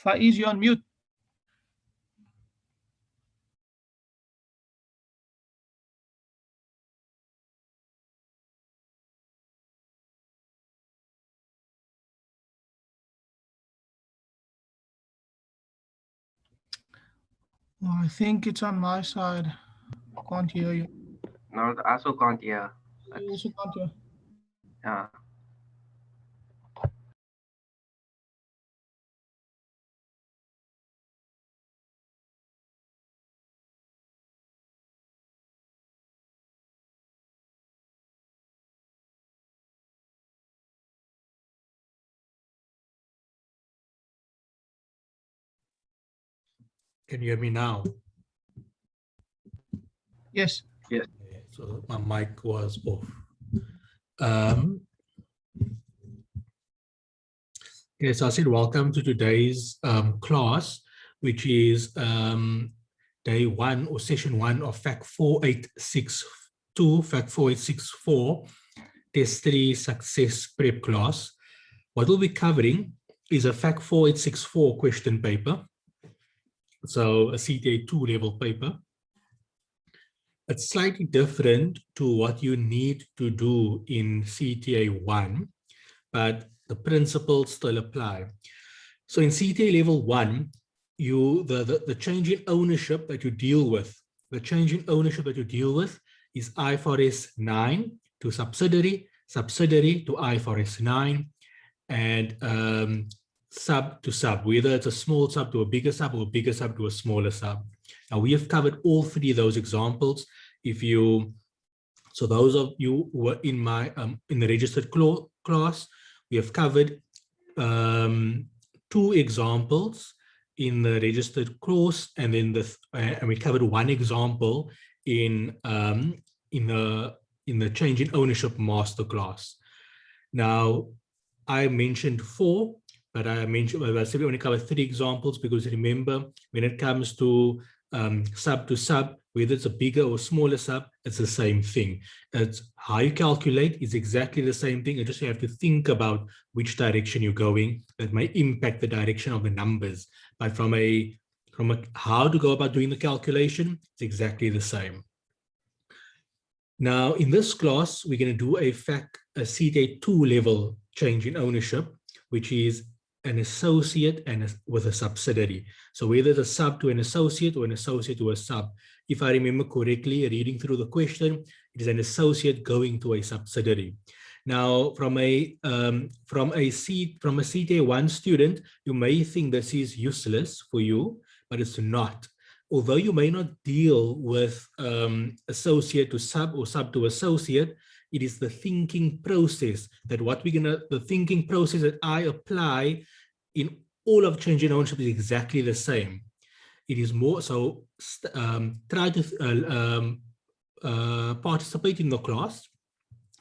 Faiz, you're on mute. Well, I think it's on my side. Can't hear you. No, I also can't hear. You It's also can't hear. Can you hear me now? Yes. yes. Yeah, so my mic was off. Okay, so I said welcome to today's class, which is day 1 or session 1 of FAC4862, FAC4864 Test 3 Success Prep class. What we'll be covering is a FAC4864 question paper. So a CTA 2 level paper. It's slightly different to what you need to do in CTA 1, but the principles still apply. So in CTA level 1, the change in ownership that you deal with, is IFRS 9 to subsidiary, subsidiary to IFRS 9, and sub to sub, whether it's a small sub to a bigger sub or a bigger sub to a smaller sub. Now we have covered all 3 of those examples. So those of you who were in my in the registered class, we have covered 2 examples in the registered course, and then and we covered 1 example in the change in ownership masterclass. Now I mentioned 4, but I said we only cover 3 examples, because remember, when it comes to sub to sub, whether it's a bigger or smaller sub, it's the same thing. It's how you calculate is exactly the same thing. You just have to think about which direction you're going. That may impact the direction of the numbers, but from a how to go about doing the calculation, it's exactly the same. Now, in this class, we're going to do a CTA 2 level change in ownership, which is an associate and with a subsidiary. So whether it's a sub to an associate or an associate to a sub. If I remember correctly, reading through the question, it is an associate going to a subsidiary. Now, from a CTA 1 student, you may think this is useless for you, but it's not. Although you may not deal with associate to sub or sub to associate, it is the thinking process that the thinking process that I apply in all of change in ownership is exactly the same. It is more so, try to participate in the class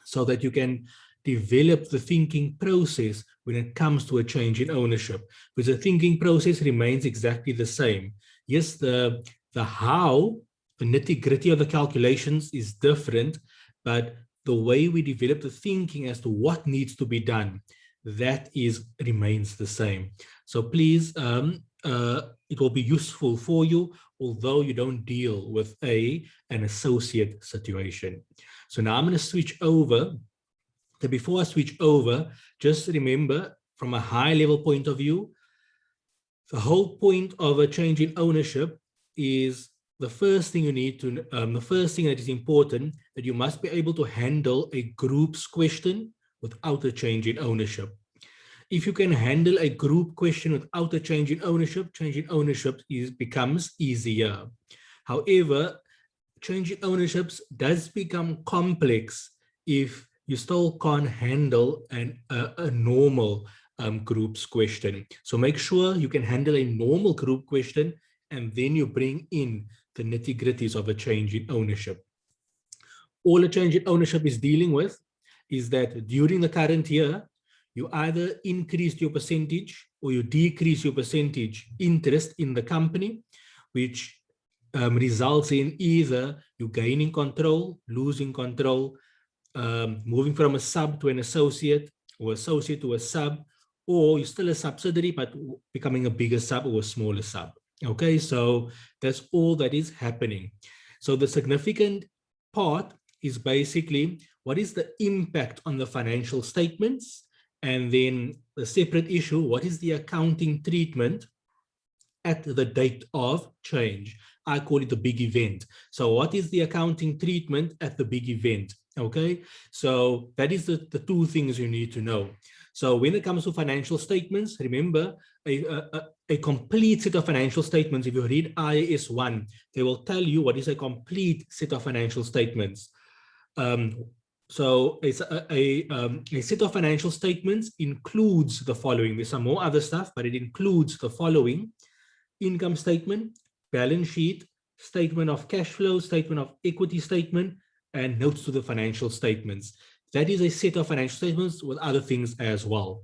so that you can develop the thinking process when it comes to a change in ownership, because the thinking process remains exactly the same. Yes, the how, the nitty-gritty of the calculations is different, but the way we develop the thinking as to what needs to be done, that remains the same. So please, it will be useful for you, although you don't deal with an associate situation. So now I'm going to switch over. So before I switch over, just remember, from a high level point of view, the whole point of a change in ownership is the first thing you need to, the first thing that is important, that you must be able to handle a group's question without a change in ownership. If you can handle a group question without a change in ownership becomes easier. However, change in ownerships does become complex if you still can't handle a normal groups question. So make sure you can handle a normal group question, and then you bring in the nitty-gritties of a change in ownership. All a change in ownership is dealing with is that during the current year, you either increased your percentage or you decrease your percentage interest in the company, which results in either you gaining control, losing control, moving from a sub to an associate, or associate to a sub, or you're still a subsidiary, but becoming a bigger sub or a smaller sub. Okay, so that's all that is happening. So the significant part is basically what is the impact on the financial statements, and then the separate issue, what is the accounting treatment at the date of change. I call it the big event. So what is the accounting treatment at the big event? Okay, so that is the two things you need to know. So when it comes to financial statements, remember a complete set of financial statements. If you read IAS 1, they will tell you what is a complete set of financial statements. So it's a set of financial statements includes the following. There's some more other stuff, but it includes the following: income statement, balance sheet, statement of cash flow, statement of equity statement, and notes to the financial statements. That is a set of financial statements with other things as well.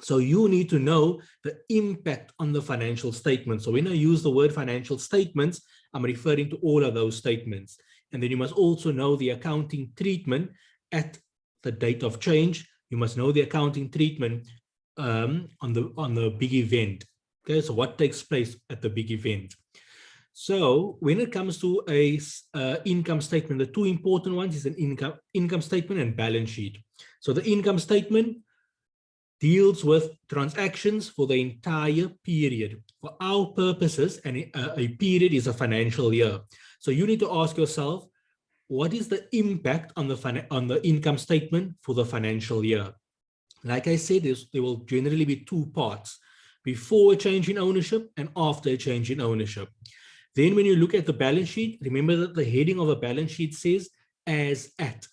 So you need to know the impact on the financial statements. So when I use the word financial statements, I'm referring to all of those statements. And then you must also know the accounting treatment at the date of change. You must know the accounting treatment on the big event. Okay, so what takes place at the big event? So when it comes to a income statement, the two important ones is an income statement and balance sheet. So the income statement deals with transactions for the entire period. For our purposes, and a period is a financial year. So you need to ask yourself, what is the impact on the income statement for the financial year? Like I said, there will generally be two parts: before a change in ownership and after a change in ownership. Then when you look at the balance sheet, remember that the heading of a balance sheet says as at.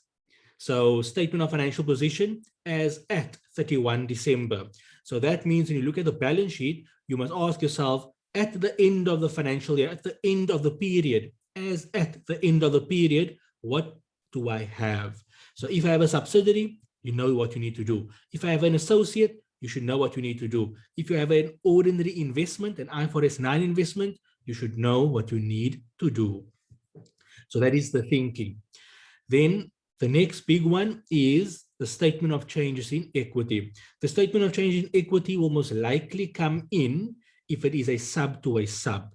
So statement of financial position as at 31 December. So that means when you look at the balance sheet, you must ask yourself, at the end of the financial year, at the end of the period, as at the end of the period, what do I have? So if I have a subsidiary, you know what you need to do. If I have an associate, you should know what you need to do. If you have an ordinary investment, an IFRS 9 investment, you should know what you need to do. So that is the thinking. Then the next big one is the statement of changes in equity. The statement of change in equity will most likely come in if it is a sub to a sub.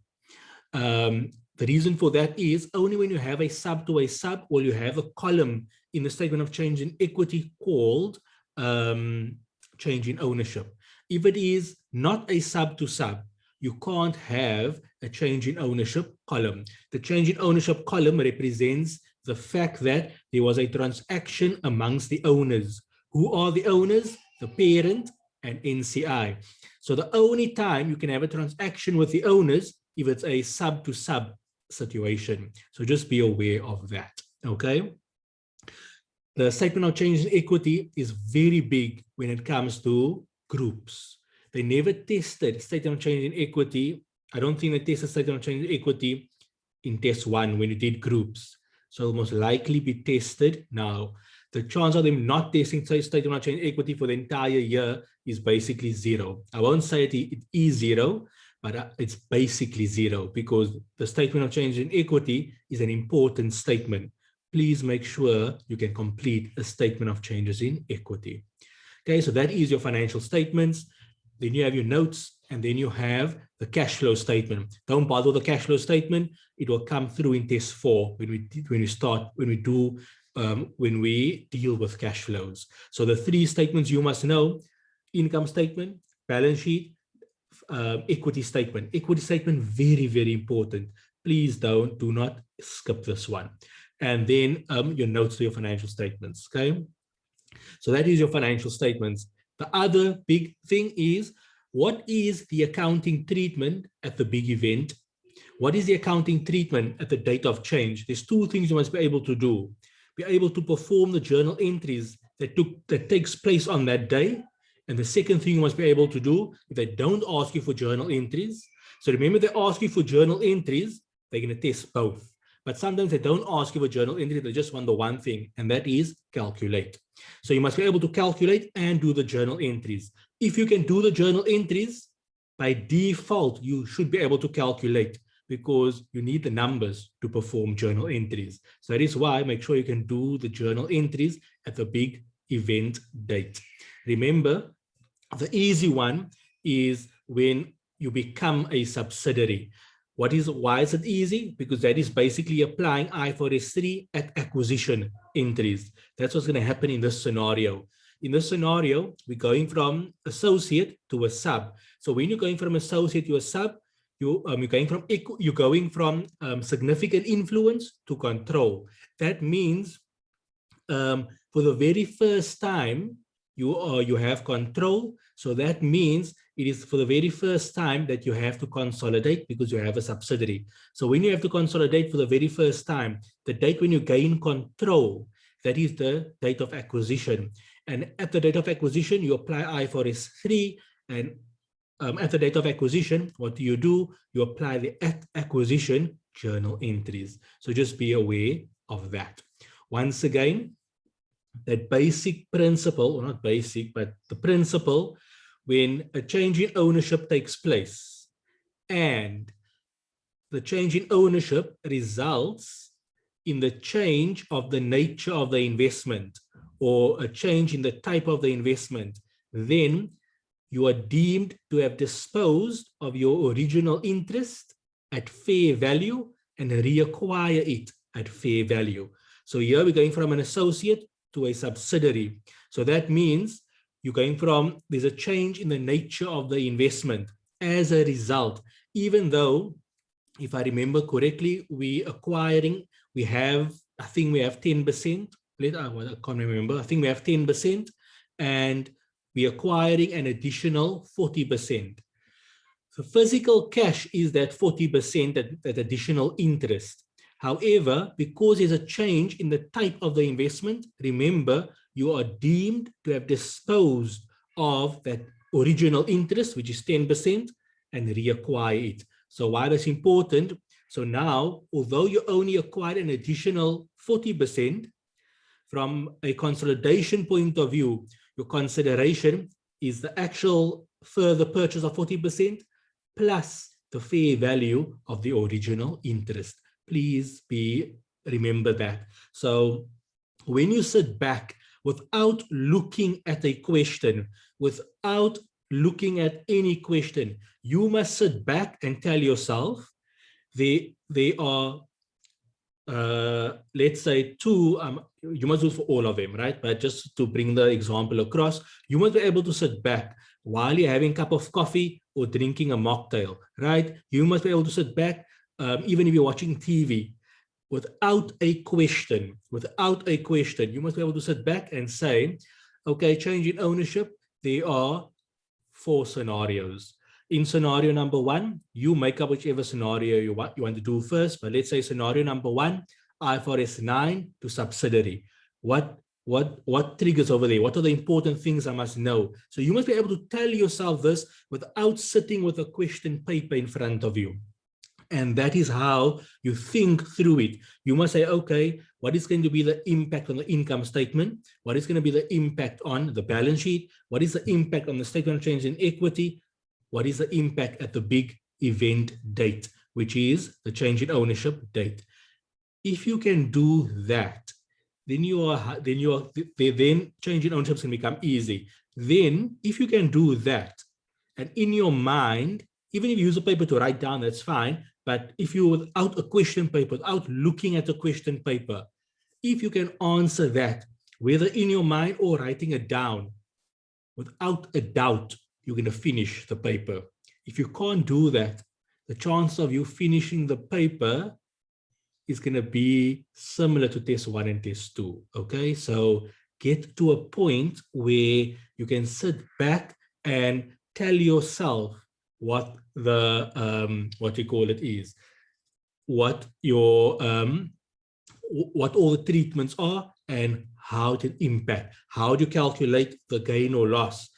The reason for that is only when you have a sub to a sub, will you have a column in the statement of change in equity called change in ownership. If it is not a sub to sub, you can't have a change in ownership column. The change in ownership column represents the fact that there was a transaction amongst the owners. Who are the owners? The parent and NCI. So the only time you can have a transaction with the owners if it's a sub to sub situation. So just be aware of that, okay? The statement of change in equity is very big when it comes to groups. They never tested statement of change in equity. I don't think they tested statement of change in equity in test 1 when you did groups. So it'll most likely be tested now. The chance of them not testing statement of change in equity for the entire year is basically 0. I won't say it is 0, but it's basically 0 because the statement of change in equity is an important statement. Please make sure you can complete a statement of changes in equity. Okay, so that is your financial statements. Then you have your notes, and then you have the cash flow statement. Don't bother with the cash flow statement. It will come through in test 4 when we deal with cash flows. So the 3 statements you must know: income statement, balance sheet, equity statement. Equity statement, very, very important. Please do not skip this one. And then your notes to your financial statements, okay? So that is your financial statements. The other big thing is, what is the accounting treatment at the big event? What is the accounting treatment at the date of change? There's 2 things you must be able to do. Be able to perform the journal entries that takes place on that day. And the second thing you must be able to do, if they don't ask you for journal entries. So remember, they ask you for journal entries, they're going to test both. But sometimes they don't ask you for journal entry, they just want the one thing, and that is calculate. So you must be able to calculate and do the journal entries. If you can do the journal entries, by default, you should be able to calculate because you need the numbers to perform journal entries. So that is why make sure you can do the journal entries at the big event date. Remember, The easy one is when you become a subsidiary. Why is it easy? Because that is basically applying IFRS 3 at acquisition entries. That's what's going to happen in this scenario. In this scenario, we're going from associate to a sub. So when you're going from associate to a sub, you're going from significant influence to control. That means for the very first time, you have control. So that means it is for the very first time that you have to consolidate because you have a subsidiary. So when you have to consolidate for the very first time, the date when you gain control, that is the date of acquisition. And at the date of acquisition, you apply IFRS 3. And at the date of acquisition, what do? You apply the at acquisition journal entries. So just be aware of that. Once again, that basic principle, or not basic, but the principle, when a change in ownership takes place and the change in ownership results in the change of the nature of the investment or a change in the type of the investment, then you are deemed to have disposed of your original interest at fair value and reacquire it at fair value. So here we're going from an associate to a subsidiary. So that means you're going from, there's a change in the nature of the investment. As a result, even though, if I remember correctly, I think we have 10%. I can't remember. I think we have 10%, and we're acquiring an additional 40%. So physical cash is that 40%, that additional interest. However, because there's a change in the type of the investment, remember, you are deemed to have disposed of that original interest, which is 10%, and reacquire it. So why that's important? So now, although you only acquired an additional 40%, from a consolidation point of view, your consideration is the actual further purchase of 40% plus the fair value of the original interest. Please remember that. So when you sit back without looking at a question, without looking at any question, you must sit back and tell yourself, they are, let's say two, you must do it for all of them, right? But just to bring the example across, you must be able to sit back while you're having a cup of coffee or drinking a mocktail, right? You must be able to sit back, even if you're watching TV, without a question, you must be able to sit back and say, okay, change in ownership, there are 4 scenarios. In scenario number 1, you make up whichever scenario you want to do first. But let's say scenario number 1, IFRS 9 to subsidiary. What triggers over there? What are the important things I must know? So you must be able to tell yourself this without sitting with a question paper in front of you. And that is how you think through it. You must say, okay, what is going to be the impact on the income statement? What is going to be the impact on the balance sheet? What is the impact on the statement of change in equity? What is the impact at the big event date, which is the change in ownership date? If you can do that, then change in ownership can become easy. Then, if you can do that, and in your mind, even if you use a paper to write down, that's fine. But if you, without a question paper, without looking at a question paper, if you can answer that, whether in your mind or writing it down, without a doubt, you're going to finish the paper. If you can't do that, the chance of you finishing the paper is going to be similar to test 1 and test 2. Okay, so get to a point where you can sit back and tell yourself what the is, what all the treatments are and how it impact. How do you calculate the gain or loss?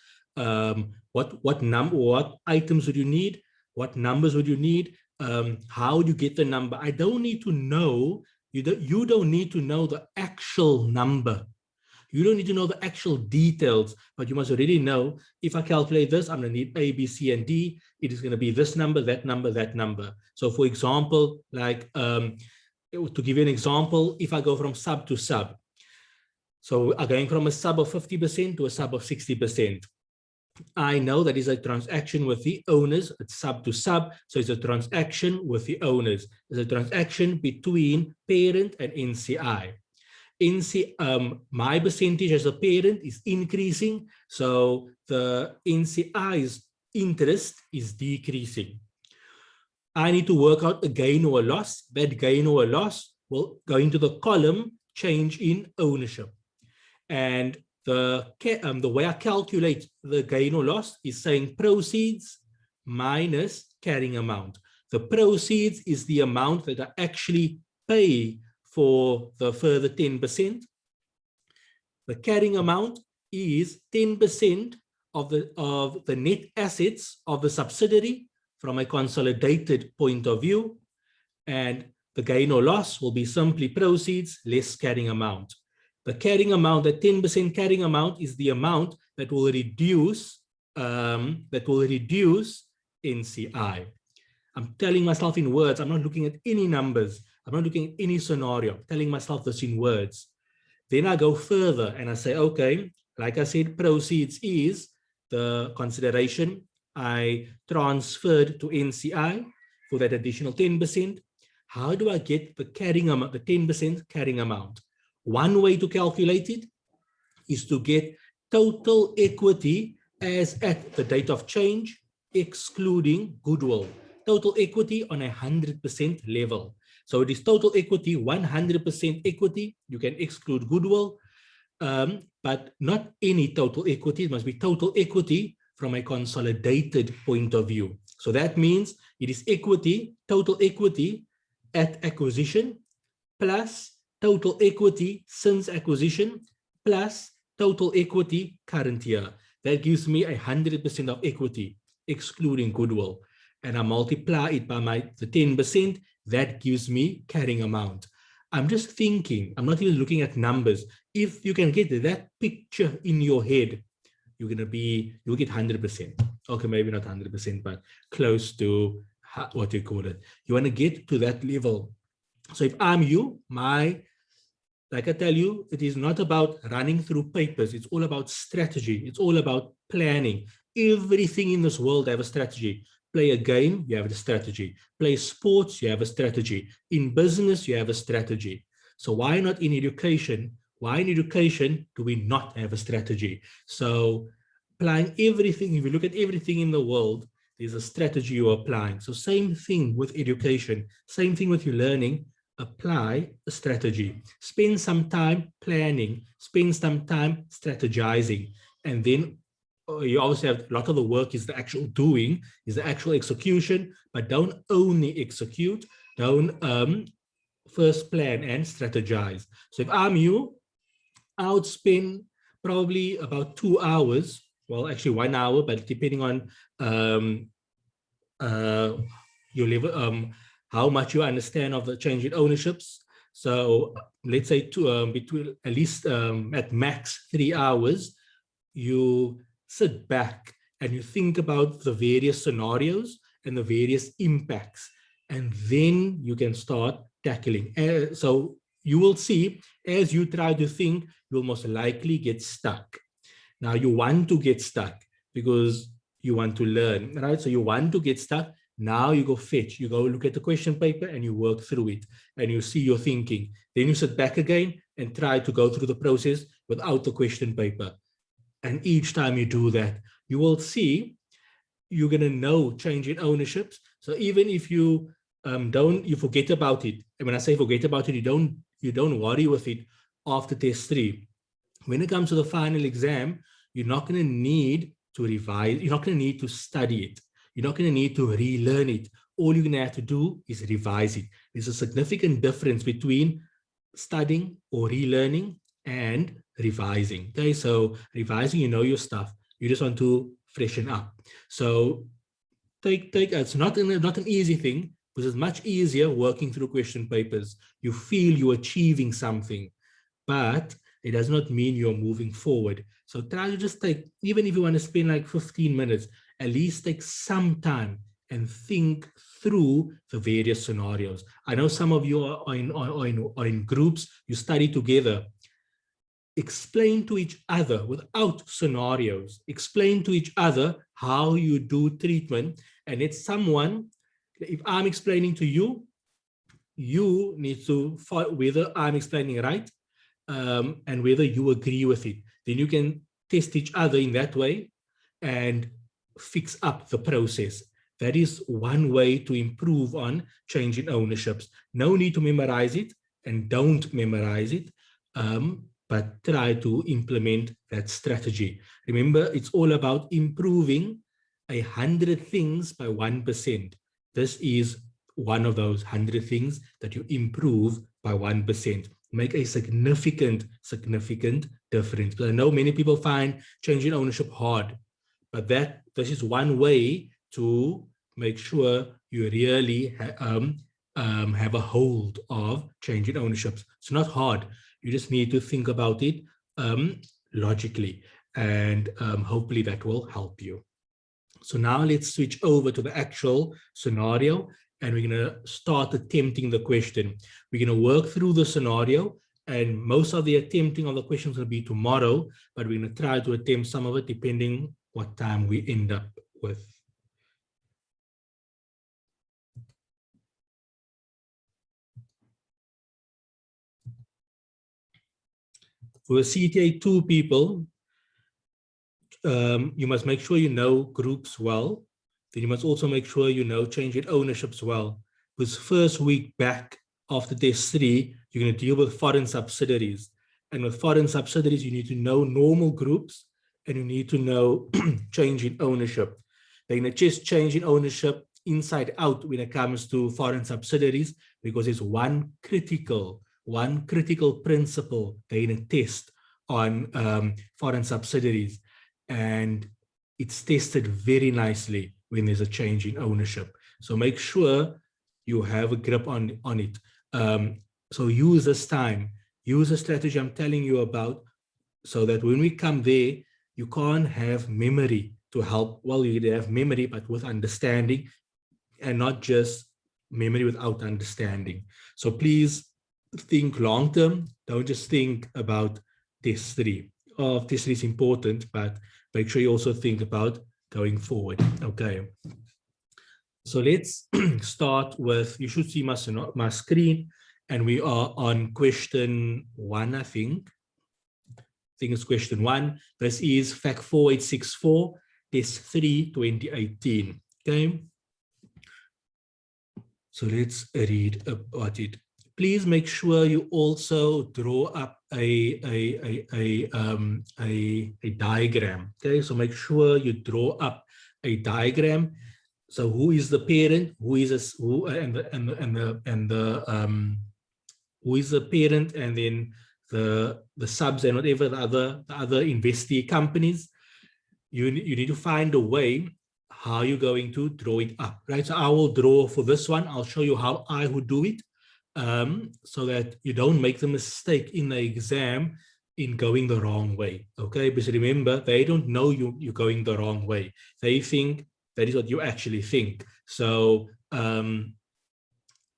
What items would you need? What numbers would you need? How do you get the number? I don't need to know, you don't need to know the actual number. You don't need to know the actual details, but you must already know, if I calculate this, I'm going to need A, B, C, and D. It is going to be this number, that number, that number. So for example, like to give you an example, if I go from sub to sub, so I'm going from a sub of 50% to a sub of 60%. I know that is a transaction with the owners, it's sub to sub, so it's a transaction with the owners. It's a transaction between parent and NCI. My percentage as a parent is increasing, so the NCI's interest is decreasing. I need to work out a gain or a loss. That gain or a loss will go into the column change in ownership. And the way I calculate the gain or loss is saying proceeds minus carrying amount. The proceeds is the amount that I actually pay for the further 10%. The carrying amount is 10% of the net assets of the subsidiary from a consolidated point of view. And the gain or loss will be simply proceeds less carrying amount. The carrying amount, the 10% carrying amount, is the amount that will reduce NCI. I'm telling myself in words. I'm not looking at any numbers. I'm not looking at any scenario. I'm telling myself this in words. Then I go further and I say, okay, like I said, proceeds is the consideration I transferred to NCI for that additional 10%. How do I get the carrying amount, the 10% carrying amount? One way to calculate it is to get total equity as at the date of change, excluding goodwill. Total equity on 100% level. So it is total equity, 100% equity. You can exclude goodwill, but not any total equity. It must be total equity from a consolidated point of view. So that means it is equity, total equity at acquisition, plus total equity since acquisition, plus total equity current year. That gives me 100% of equity, excluding goodwill. And I multiply it by the 10%, that gives me carrying amount. I'm just thinking, I'm not even looking at numbers. If you can get that picture in your head, you'll get 100%. Okay, maybe not 100%, but close to what you call it. You want to get to that level. So if I'm you, like I tell you, it is not about running through papers. It's all about strategy. It's all about planning. Everything in this world have a strategy. Play a game, you have a strategy. Play sports, you have a strategy. In business, you have a strategy. So why not in education? Why in education do we not have a strategy? So applying everything, if you look at everything in the world, there's a strategy you're applying. So same thing with education, same thing with your learning. Apply a strategy. Spend some time planning, spend some time strategizing, and then you obviously have a lot of the work is the actual doing, is the actual execution, but don't only execute, don't first plan and strategize. So if I'm you, I would spend probably about 2 hours, well, actually 1 hour, but depending on your level, how much you understand of the change in ownerships. So let's say between at least at max 3 hours, you sit back and you think about the various scenarios and the various impacts, and then you can start tackling. So you will see, as you try to think, you'll most likely get stuck. Now you want to get stuck because you want to learn, right? So you want to get stuck. Now you go fetch, you go look at the question paper and you work through it and you see your thinking. Then you sit back again and try to go through the process without the question paper. And each time you do that, you will see you're going to know change in ownerships. So even if you you forget about it. And when I say forget about it, you don't worry with it after test 3. When it comes to the final exam, you're not going to need to revise. You're not going to need to study it. You're not going to need to relearn it. All you're going to have to do is revise it. There's a significant difference between studying or relearning and revising. Okay, so revising, you know your stuff. You just want to freshen up. So it's not an easy thing, because it's much easier working through question papers. You feel you're achieving something, but it does not mean you're moving forward. So try to just take, even if you want to spend like 15 minutes, at least take some time and think through the various scenarios. I know some of you are in groups, you study together. explain to each other without scenarios, explain to each other how you do treatment. And it's someone, if I'm explaining to you, you need to find whether I'm explaining right and whether you agree with it. Then you can test each other in that way and fix up the process. That is one way to improve on change in ownerships. No need to memorize it, and don't memorize it, but try to implement that strategy. Remember, it's all about improving 100 things by 1%. This is one of those 100 things that you improve by 1%. Make a significant difference. But I know many people find change in ownership hard, but this is one way to make sure you really have a hold of change in ownerships. It's not hard. You just need to think about it logically, and hopefully that will help you. So now let's switch over to the actual scenario, and we're going to start attempting the question. We're going to work through the scenario, and most of the attempting of the questions will be tomorrow, but we're going to try to attempt some of it depending what time we end up with. For the CTA 2 people, you must make sure you know groups well. Then you must also make sure you know change in ownerships well. This first week back after test 3, you're going to deal with foreign subsidiaries. And with foreign subsidiaries, you need to know normal groups, and you need to know change in ownership. They're going to just change in ownership inside out when it comes to foreign subsidiaries, because there's one critical principle they're going to test on foreign subsidiaries. And it's tested very nicely when there's a change in ownership. So make sure you have a grip on it. So use this time, use the strategy I'm telling you about, so that when we come there, you can't have memory to help. Well, you have memory, but with understanding, and not just memory without understanding. So please think long term. Don't just think about test 3. Test 3 is important, but make sure you also think about going forward. Okay. So let's start with, you should see my screen, and we are on question 1, I think. I think it's question 1. This is FAC4864 Test 3 2018. Okay. So let's read about it. Please make sure you also draw up a diagram. Okay, so make sure you draw up a diagram. So who is the parent? Who is who is the parent, and then the subs and whatever the other investee companies. You need to find a way how you're going to draw it up, right? So I will draw for this one. I'll show you how I would do it, so that you don't make the mistake in the exam in going the wrong way. Okay, because remember, they don't know you're going the wrong way. They think that is what you actually think. So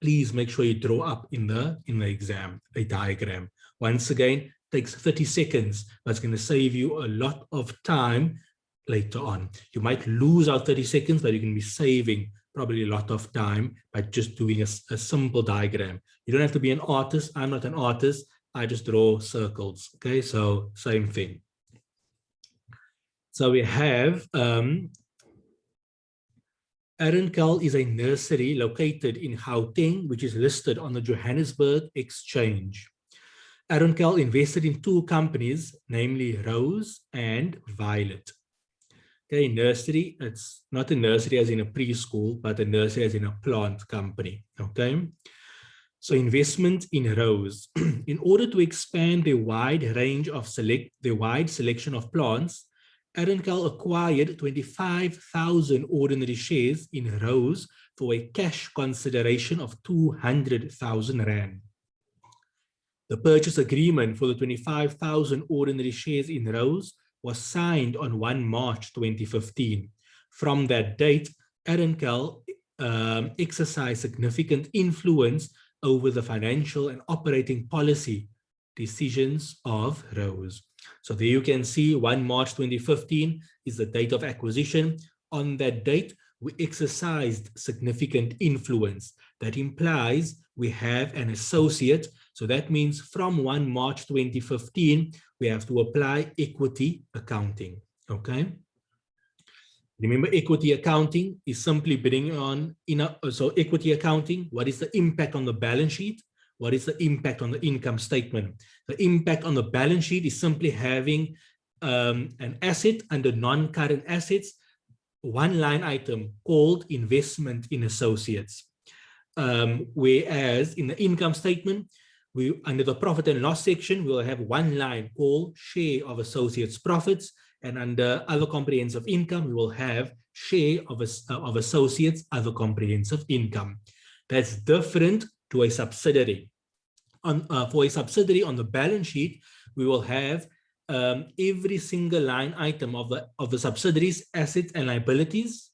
please make sure you draw up in the exam a diagram. Once again, takes 30 seconds, but it's going to save you a lot of time later on. You might lose out 30 seconds, but you can be saving probably a lot of time by just doing a simple diagram. You don't have to be an artist. I'm not an artist. I just draw circles. Okay, so same thing. So we have Arenkel is a nursery located in Gauteng, which is listed on the Johannesburg Exchange. Arenkel invested in 2 companies, namely Rose and Violet. Okay, nursery, it's not a nursery as in a preschool, but a nursery as in a plant company. Okay, so investment in Rose. In order to expand the wide selection of plants, Arenkel acquired 25,000 ordinary shares in Rose for a cash consideration of 200,000 Rand. The purchase agreement for the 25,000 ordinary shares in Rose was signed on 1 March 2015. From that date, Arenkel exercised significant influence over the financial and operating policy decisions of Rose. So there you can see 1 March 2015 is the date of acquisition. On that date, we exercised significant influence. That implies we have an associate. So that means from 1 March 2015, we have to apply equity accounting. Okay. Remember, equity accounting is simply bringing on, so equity accounting, what is the impact on the balance sheet? What is the impact on the income statement? The impact on the balance sheet is simply having an asset under non-current assets, one line item called investment in associates. Whereas in the income statement, under the profit and loss section, we'll have one line called share of associates' profits. And under other comprehensive income, we will have share of associates' other comprehensive income. That's different to a subsidiary. For a subsidiary on the balance sheet, we will have every single line item of the subsidiary's assets and liabilities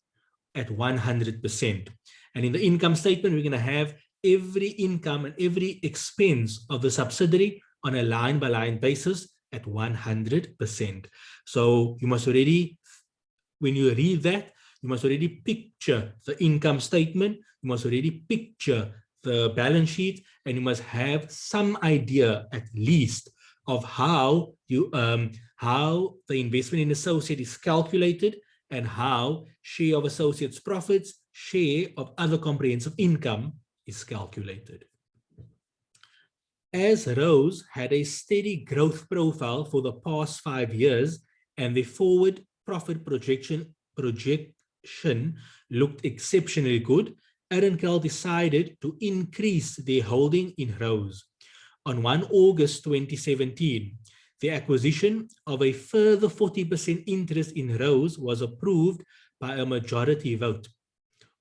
at 100%. And in the income statement, we're going to have every income and every expense of the subsidiary on a line-by-line basis at 100%. So you must already, when you read that, you must already picture the income statement, you must already picture the balance sheet, and you must have some idea at least of how the investment in associate is calculated and how share of associates' profits, share of other comprehensive income is calculated. As Rose had a steady growth profile for the past 5 years and the forward profit projection looked exceptionally good, Identifiable decided to increase their holding in Rose. On 1 August 2017, the acquisition of a further 40% interest in Rose was approved by a majority vote.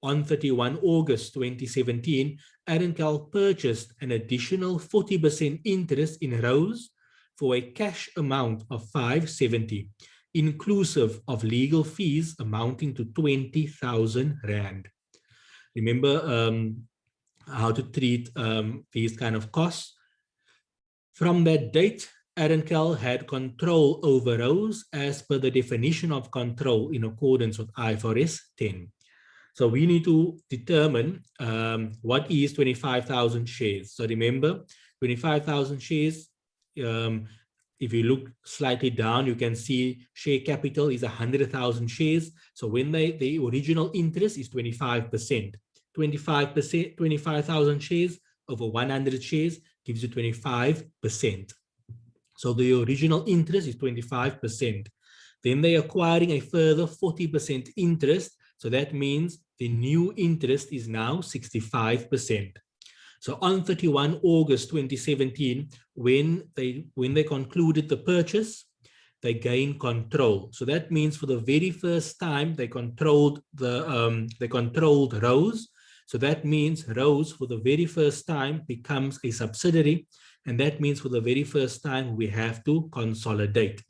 On 31 August 2017, Identifiable purchased an additional 40% interest in Rose for a cash amount of 570, inclusive of legal fees amounting to 20,000 Rand. Remember how to treat these kind of costs. From that date, Identifiable had control over Rose as per the definition of control in accordance with IFRS 10. So we need to determine what is 25,000 shares. So remember, 25,000 shares, if you look slightly down, you can see share capital is 100,000 shares. So when the original interest is 25%, 25,000 shares over 100 shares gives you 25%. So the original interest is 25%. Then they're acquiring a further 40% interest. So that means the new interest is now 65%. So on 31 August 2017, when they concluded the purchase, they gained control. So that means for the very first time they controlled Rose. So that means Rose for the very first time becomes a subsidiary, and that means for the very first time we have to consolidate.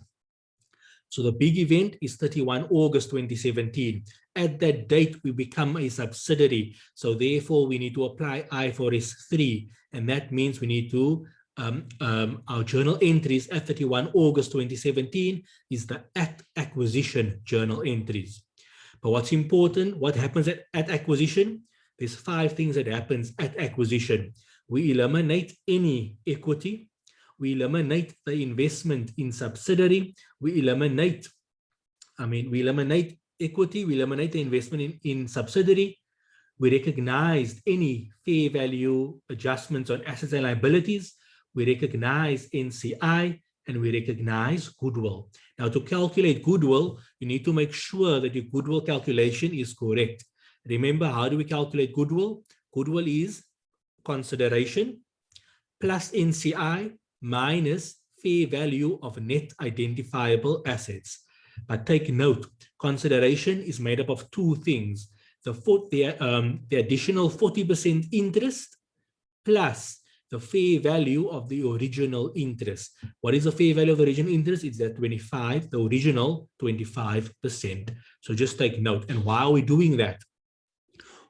So the big event is 31 August 2017. At that date, we become a subsidiary. So therefore, we need to apply IFRS 3. And that means we need to, our journal entries at 31 August 2017 is the at acquisition journal entries. But what's important, what happens at acquisition? There's 5 things that happens at acquisition. We eliminate any equity. We eliminate the investment in subsidiary. We eliminate equity. We eliminate the investment in subsidiary. We recognize any fair value adjustments on assets and liabilities. We recognize NCI, and we recognize goodwill. Now, to calculate goodwill, you need to make sure that your goodwill calculation is correct. Remember, how do we calculate goodwill? Goodwill is consideration plus NCI minus fair value of net identifiable assets. But take note, consideration is made up of 2 things. The additional 40% interest plus the fair value of the original interest. What is the fair value of the original interest? It's that the original 25%. So just take note. And why are we doing that?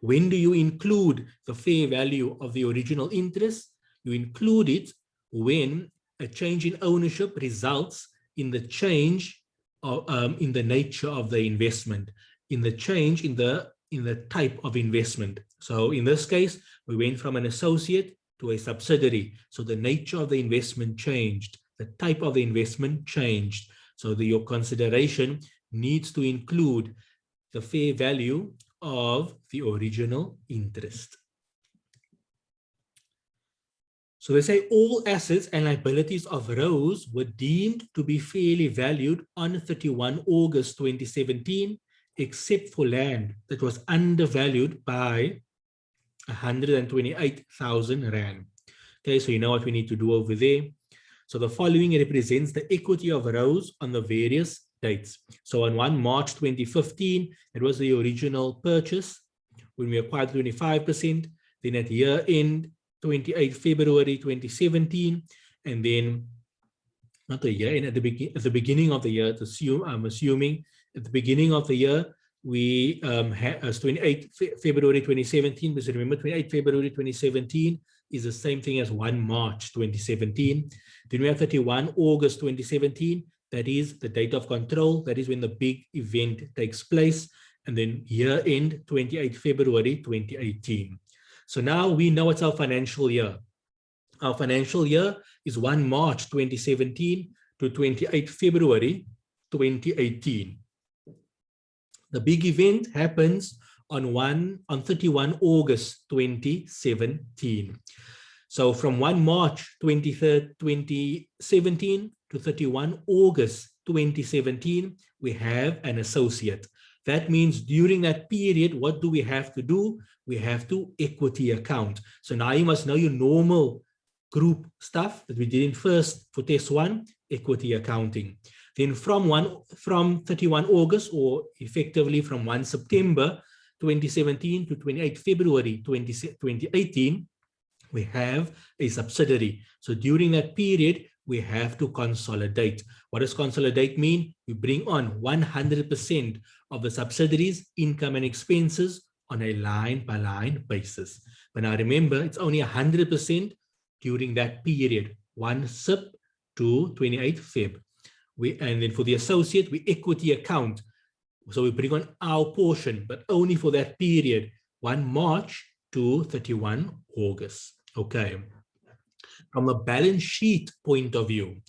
When do you include the fair value of the original interest? You include it when a change in ownership results in the change of, in the nature of the investment, in the change in the type of investment. So in this case, we went from an associate to a subsidiary. So the nature of the investment changed, the type of the investment changed. So your consideration needs to include the fair value of the original interest. So they say all assets and liabilities of Rose were deemed to be fairly valued on 31 August 2017, except for land that was undervalued by 128,000 Rand. Okay, so you know what we need to do over there. So the following represents the equity of Rose on the various dates. So on 1 March 2015, it was the original purchase when we acquired 25%. Then at year end, 28 February 2017, and then not the year end, at the beginning of the year, I'm assuming at the beginning of the year, we had as 28 February 2017, because remember 28 February 2017 is the same thing as 1 March 2017. Then we have 31 August 2017, that is the date of control, that is when the big event takes place, and then year end 28 February 2018. So now we know it's our financial year. Our financial year is 1 March 2017 to 28 February 2018. The big event happens on 31 August 2017. So from 1 March 2017 to 31 August 2017, we have an associate. That means during that period, what do we have to do? We have to equity account. So now you must know your normal group stuff that we did in first for test 1, equity accounting. Then from 31 August, or effectively from 1 September 2017 to 28 February 2018, we have a subsidiary. So during that period, we have to consolidate. What does consolidate mean? We bring on 100% of the subsidiaries' income and expenses on a line-by-line basis. But now remember, it's only 100% during that period, 1 Sep to 28 Feb. And then for the associate, we equity account. So we bring on our portion, but only for that period, 1 March to 31 August. Okay. From the balance sheet point of view,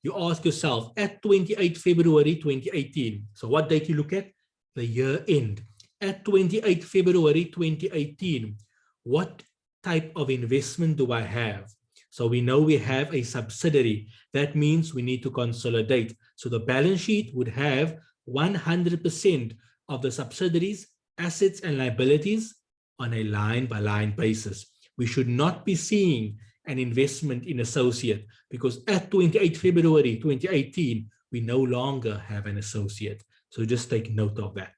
you ask yourself at 28 February 2018. So what date you look at? The year end. At 28 February 2018, what type of investment do I have? So we know we have a subsidiary. That means we need to consolidate. So the balance sheet would have 100% of the subsidiaries, assets and liabilities on a line-by-line basis. We should not be seeing an investment in associate, because at 28 February 2018, we no longer have an associate. So just take note of that.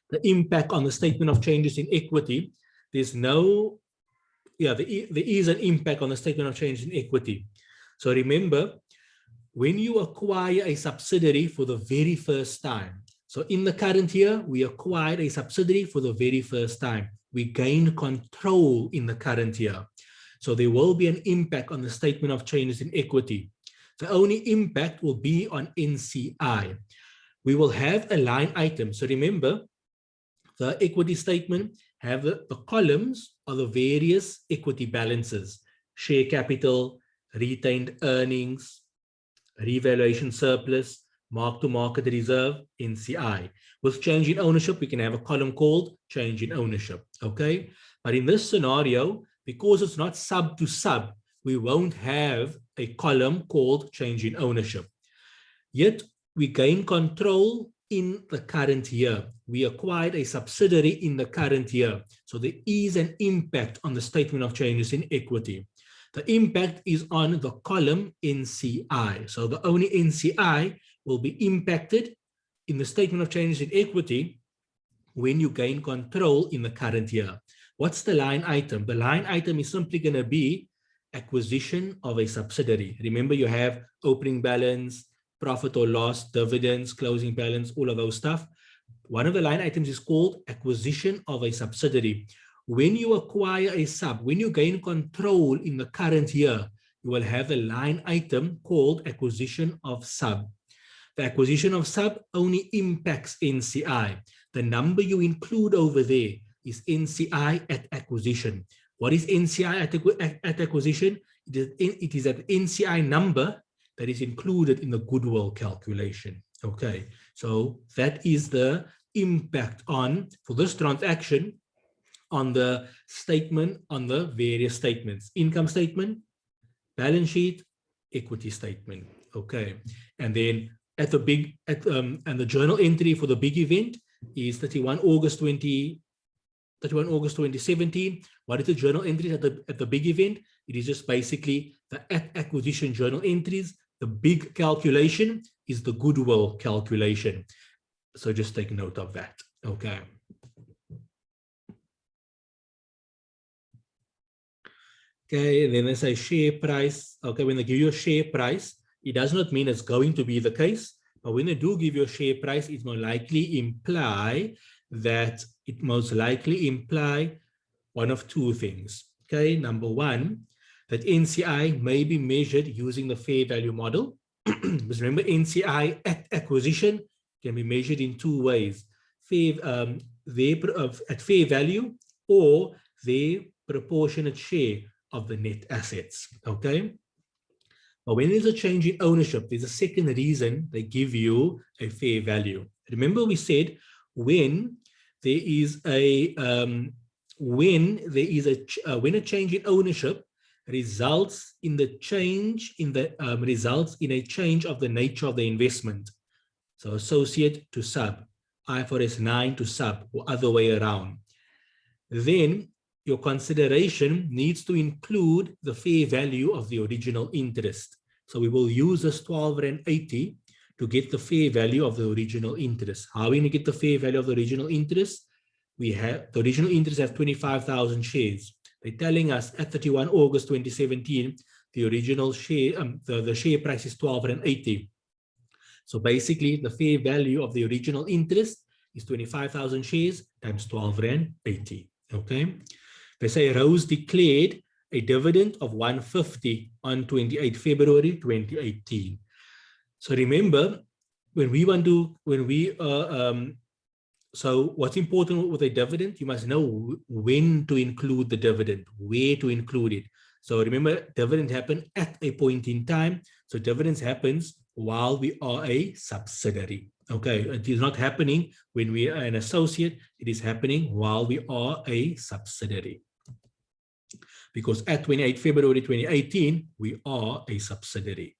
The impact on the statement of changes in equity, there's no, there is an impact on the statement of changes in equity. So remember, when you acquire a subsidiary for the very first time, so in the current year, we acquired a subsidiary for the very first time. We gain control in the current year. So there will be an impact on the statement of changes in equity. The only impact will be on NCI. We will have a line item. So remember, the equity statement have the columns of the various equity balances: share capital, retained earnings, revaluation surplus, mark-to-market reserve, NCI. With change in ownership, we can have a column called change in ownership, okay? But in this scenario, because it's not sub to sub, we won't have a column called change in ownership. Yet, we gain control in the current year. We acquired a subsidiary in the current year. So there is an impact on the statement of changes in equity. The impact is on the column NCI. So the only NCI will be impacted in the statement of changes in equity when you gain control in the current year. What's the line item? The line item is simply going to be acquisition of a subsidiary. Remember, you have opening balance, profit or loss, dividends, closing balance, all of those stuff. One of the line items is called acquisition of a subsidiary. when you acquire a sub, when you gain control in the current year, you will have a line item called acquisition of sub. The acquisition of sub only impacts NCI. The number you include over there is NCI at acquisition. What is NCI at acquisition? It is an NCI number that is included in the Goodwill calculation. Okay, so that is the impact on, for this transaction, on the statement, on the various statements: income statement, balance sheet, equity statement. Okay, and then at the big, and the journal entry for the big event is 31 August 2017. What is the journal entries at the big event? It is just basically the acquisition journal entries. The big calculation is the Goodwill calculation. So just take note of that. Okay. Okay, and then they say share price. Okay, when they give you a share price, it does not mean it's going to be the case, but when they do give you a share price, it most likely imply one of two things. Okay, number one, that NCI may be measured using the fair value model. Because remember, NCI at acquisition can be measured in two ways: at fair value, or their proportionate share of the net assets. Okay, but when there's a change in ownership, there's a second reason they give you a fair value. Remember, we said when there is a when a change in ownership results in a change of the nature of the investment. So associate to sub, IFRS 9 to sub, or other way around. Then your consideration needs to include the fair value of the original interest. So we will use this 12.80 to get the fair value of the original interest. How are we going to get the fair value of the original interest? We have the original interest has 25,000 shares. They're telling us at 31 August 2017, the original share, the share price is 12.80. So basically, the fair value of the original interest is 25,000 shares times 12.80. Okay. They say Rose declared a dividend of 150 on 28 February 2018. So remember, so what's important with a dividend, you must know when to include the dividend, where to include it. So remember, dividend happen at a point in time. So dividends happens while we are a subsidiary. Okay, it is not happening when we are an associate. It is happening while we are a subsidiary. Because at 28 February 2018, we are a subsidiary.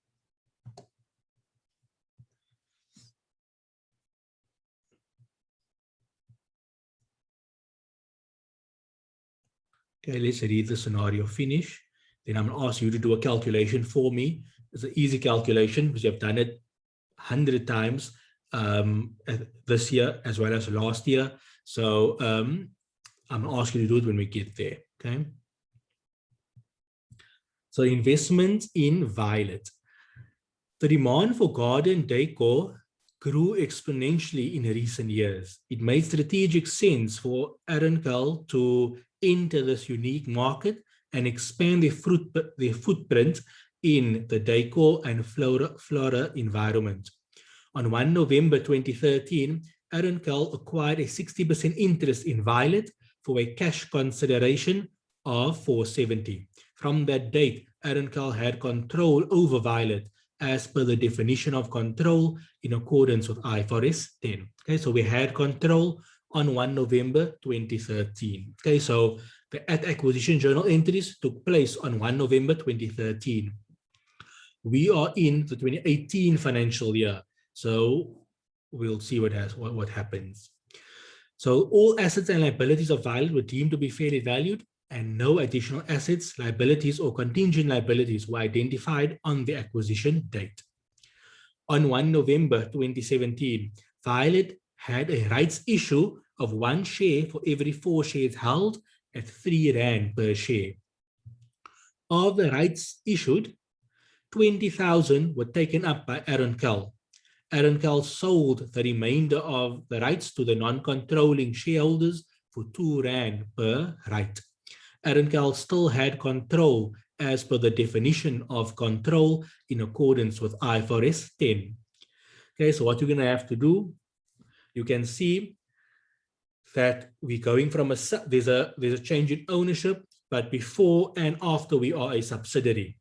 Okay, let's read the scenario finish. Then I'm going to ask you to do a calculation for me. It's an easy calculation because you've done it 100 times this year as well as last year. So I'm going to ask you to do it when we get there. Okay. So investment in Violet. The demand for garden decor grew exponentially in recent years. It made strategic sense for Arancal to enter this unique market and expand their footprint in the decor and flora environment. On 1 November 2013, Arancal acquired a 60% interest in Violet for a cash consideration of 470. From that date, Arancal had control over Violet as per the definition of control in accordance with IFRS 10. Okay, so we had control on 1 November 2013. Okay, so the acquisition journal entries took place on 1 November 2013. We are in the 2018 financial year, so we'll see what happens. So all assets and liabilities of Violet were deemed to be fairly valued, and no additional assets, liabilities, or contingent liabilities were identified on the acquisition date. On 1 November 2017, Violet had a rights issue of 1 share for every 4 shares held at 3 Rand per share. Of the rights issued, 20,000 were taken up by Arancal. Arancal sold the remainder of the rights to the non-controlling shareholders for 2 Rand per right. Arenkel still had control as per the definition of control in accordance with IFRS 10. Okay, so what you're going to have to do, you can see that we're going from there's a change in ownership, but before and after we are a subsidiary.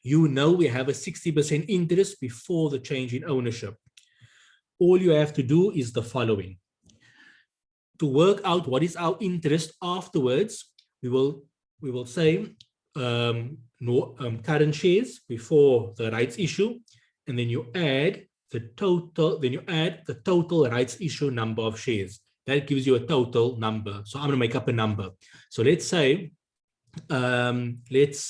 You know we have a 60% interest before the change in ownership. All you have to do is the following. To work out what is our interest afterwards, we will say current shares before the rights issue, and then you add the total rights issue number of shares. That gives you a total number. So I'm going to make up a number. So let's say let's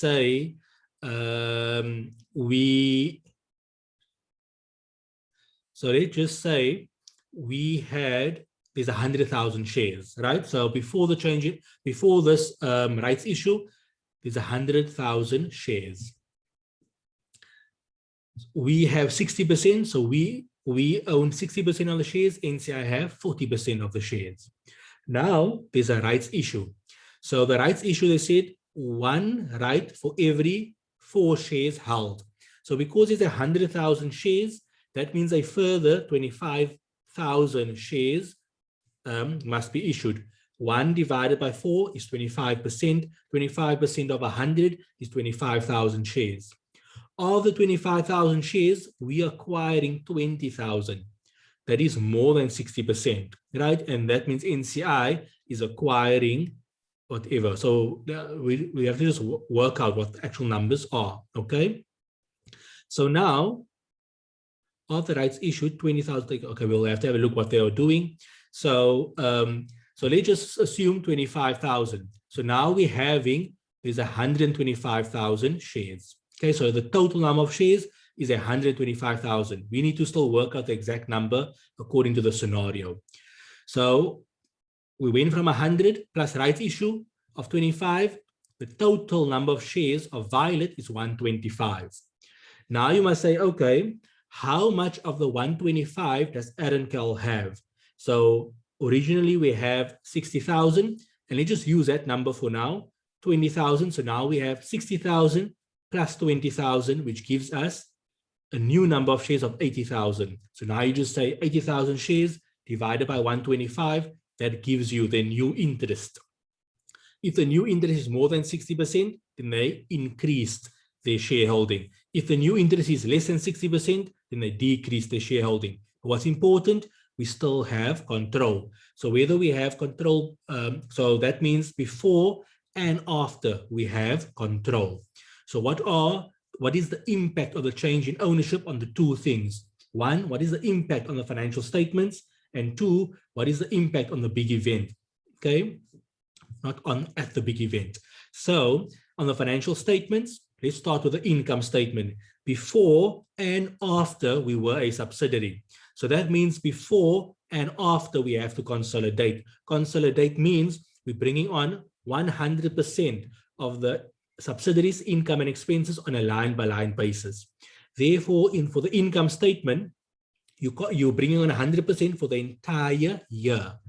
just say there's 100,000 shares, right? So before the change, before this rights issue, there's 100,000 shares. We have 60%, so we own 60% of the shares. NCI have 40% of the shares. Now there's a rights issue. So the rights issue, they said 1 right for every 4 shares held. So because it's 100,000 shares, that means a further 25,000 shares must be issued. 1 divided by 4 is 25%. 25% of 100 is 25,000 shares. Of the 25,000 shares, we are acquiring 20,000. That is more than 60%, right? And that means NCI is acquiring whatever. So we have to just work out what the actual numbers are, okay? So now, of the rights issued, 20,000, okay, we'll have to have a look what they are doing. So, so let's just assume 25,000. So now there's 125,000 shares. Okay, so the total number of shares is 125,000. We need to still work out the exact number according to the scenario. So we went from 100 plus rights issue of 25. The total number of shares of Violet is 125. Now you must say, okay, how much of the 125 does Arenkel have? So originally we have 60,000, and let's just use that number for now, 20,000. So now we have 60,000 plus 20,000, which gives us a new number of shares of 80,000. So now you just say 80,000 shares divided by 125, that gives you the new interest. If the new interest is more than 60%, then they increased their shareholding. If the new interest is less than 60%, then they decrease their shareholding. What's important, we still have control. So whether we have control, so that means before and after we have control. So what is the impact of the change in ownership on the two things? 1, what is the impact on the financial statements? And 2, what is the impact on the big event? Okay, not at the big event. So on the financial statements, let's start with the income statement. Before and after we were a subsidiary. So that means before and after we have to consolidate. Consolidate means we're bringing on 100% of the subsidiaries' income and expenses on a line-by-line basis. Therefore, for the income statement, you're bringing on 100% for the entire year.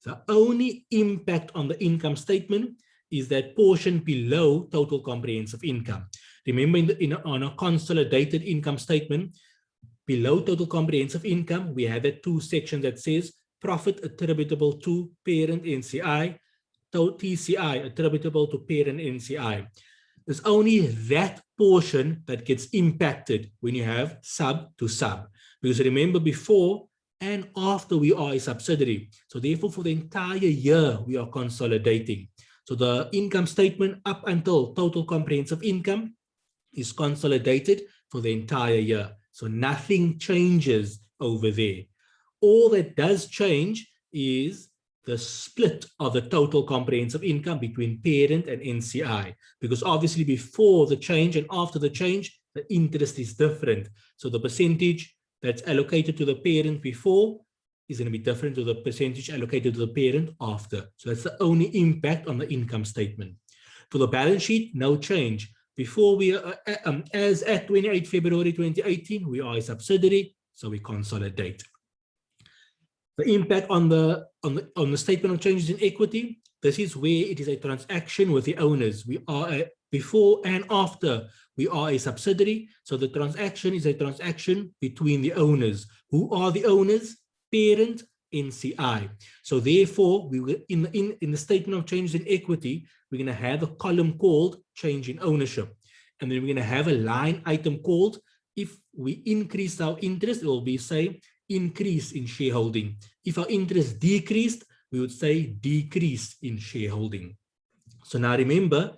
The only impact on the income statement is that portion below total comprehensive income. Remember, on a consolidated income statement, below total comprehensive income, we have that 2 sections that says profit attributable to parent NCI, TCI attributable to parent NCI. There's only that portion that gets impacted when you have sub to sub. Because remember, before and after we are a subsidiary. So therefore, for the entire year, we are consolidating. So the income statement up until total comprehensive income is consolidated for the entire year. So nothing changes over there. All that does change is the split of the total comprehensive income between parent and NCI, because obviously before the change and after the change, the interest is different. So the percentage that's allocated to the parent before is going to be different to the percentage allocated to the parent after. So that's the only impact on the income statement. For the balance sheet, no change. Before we are, as at 28 February 2018, we are a subsidiary, so we consolidate. The impact on the statement of changes in equity. This is where it is a transaction with the owners. We are before and after we are a subsidiary. So the transaction is a transaction between the owners. Who are the owners? Parent, NCI. So therefore, we will in the statement of changes in equity, we're going to have a column called change in ownership. And then we're going to have a line item called, if we increase our interest, it will be say increase in shareholding. If our interest decreased, we would say decrease in shareholding. So now remember,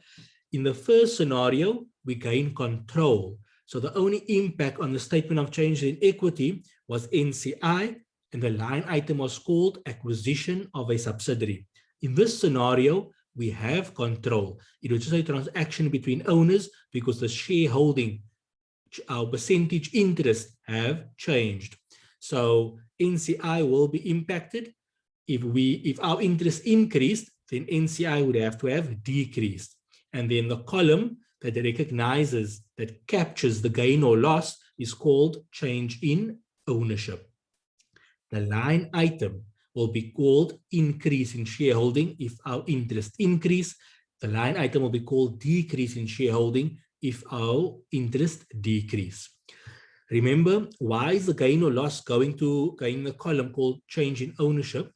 in the first scenario, we gain control. So the only impact on the statement of changes in equity was NCI, and the line item was called acquisition of a subsidiary. In this scenario, we have control. It was just a transaction between owners because the shareholding, our percentage interest have changed. So NCI will be impacted. If our interest increased, then NCI would have to have decreased. And then the column that recognizes, that captures the gain or loss is called change in ownership. The line item will be called increase in shareholding if our interest increase. The line item will be called decrease in shareholding if our interest decrease. Remember, why is the gain or loss going in the column called change in ownership?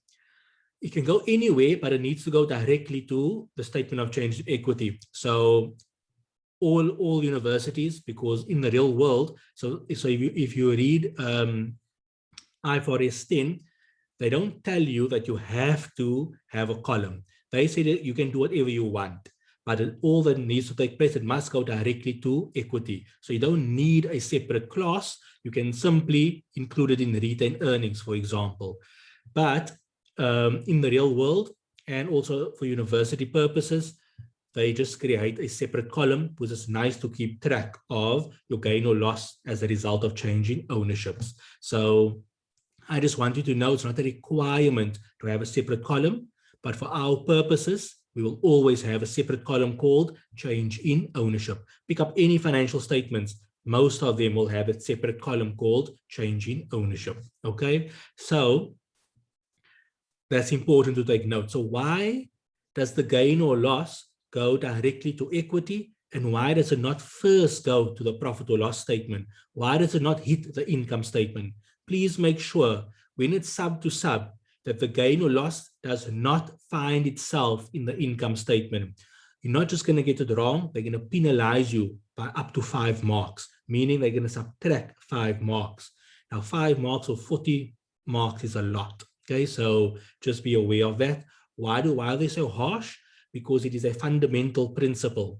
It can go anywhere, but it needs to go directly to the statement of change in equity. So all universities, because in the real world, so if you read IFRS 10, they don't tell you that you have to have a column. They say that you can do whatever you want, but all that needs to take place, it must go directly to equity. So you don't need a separate class. You can simply include it in retained earnings, for example. But in the real world, and also for university purposes, they just create a separate column, which is nice to keep track of your gain or loss as a result of changing ownerships. So I just want you to know it's not a requirement to have a separate column, but for our purposes, we will always have a separate column called change in ownership. Pick up any financial statements. Most of them will have a separate column called change in ownership. Okay, so that's important to take note. So why does the gain or loss go directly to equity? And why does it not first go to the profit or loss statement? Why does it not hit the income statement? Please make sure when it's sub to sub that the gain or loss does not find itself in the income statement. You're not just going to get it wrong. They're going to penalize you by up to 5 marks, meaning they're going to subtract 5 marks. Now, 5 marks or 40 marks is a lot. Okay, so just be aware of that. Why are they so harsh? Because it is a fundamental principle.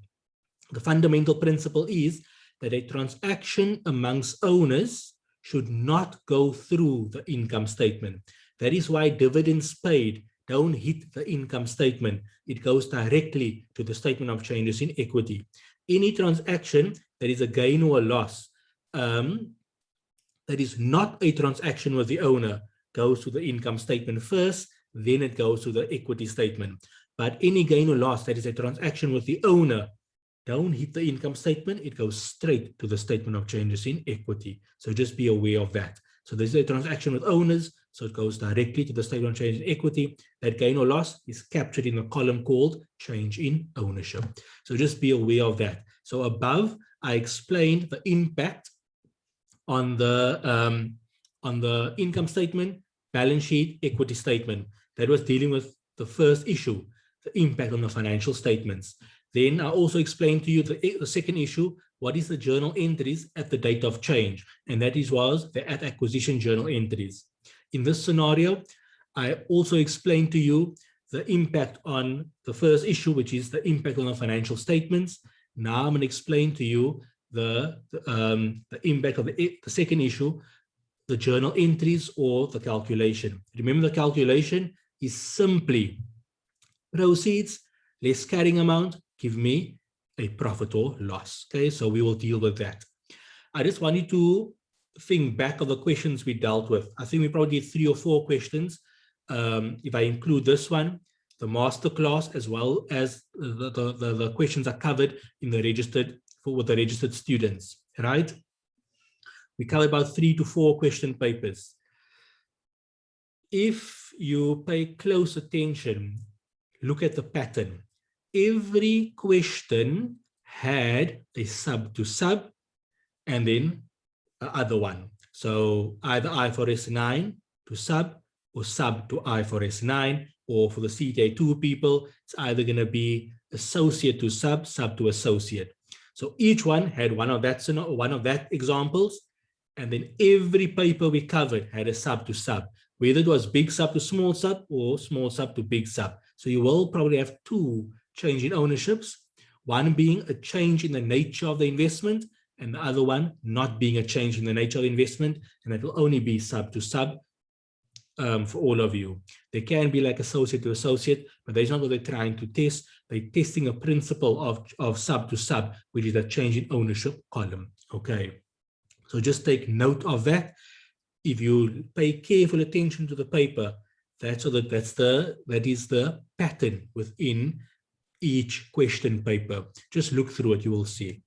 The fundamental principle is that a transaction amongst owners should not go through the income statement. That is why dividends paid don't hit the income statement. It goes directly to the statement of changes in equity. Any transaction that is a gain or a loss, that is not a transaction with the owner, goes to the income statement first, then it goes to the equity statement. But any gain or loss that is a transaction with the owner, don't hit the income statement, it goes straight to the statement of changes in equity. So just be aware of that. So this is a transaction with owners, so it goes directly to the statement of changes in equity. That gain or loss is captured in a column called change in ownership. So just be aware of that. So above, I explained the impact on the income statement, balance sheet, equity statement. That was dealing with the first issue, the impact on the financial statements. Then I also explained to you the second issue, what is the journal entries at the date of change? And that was the at acquisition journal entries. In this scenario, I also explained to you the impact on the first issue, which is the impact on the financial statements. Now I'm going to explain to you the impact of the second issue, the journal entries or the calculation. Remember, the calculation is simply proceeds less carrying amount, give me a profit or loss. Okay, so we will deal with that. I just want you to think back of the questions we dealt with. I think we probably did 3 or 4 questions. If I include this one, the masterclass, as well as the questions are covered in the registered with the registered students, right? We covered about 3 to 4 question papers. if you pay close attention, look at the pattern. Every question had a sub to sub and then other one. So either IFRS 9 to sub or sub to IFRS 9, or for the CTA2 people, it's either going to be associate to sub, sub to associate. So each one had one of that examples, and then every paper we covered had a sub to sub, whether it was big sub to small sub or small sub to big sub. So you will probably have two change in ownerships, one being a change in the nature of the investment, and the other one not being a change in the nature of the investment, and that will only be sub to sub for all of you. They can be like associate to associate, but that's not what they're trying to test. They're testing a principle of sub to sub, which is a change in ownership column. Okay, so just take note of that. If you pay careful attention to the paper, that is the pattern within each question paper. Just look through it, you will see.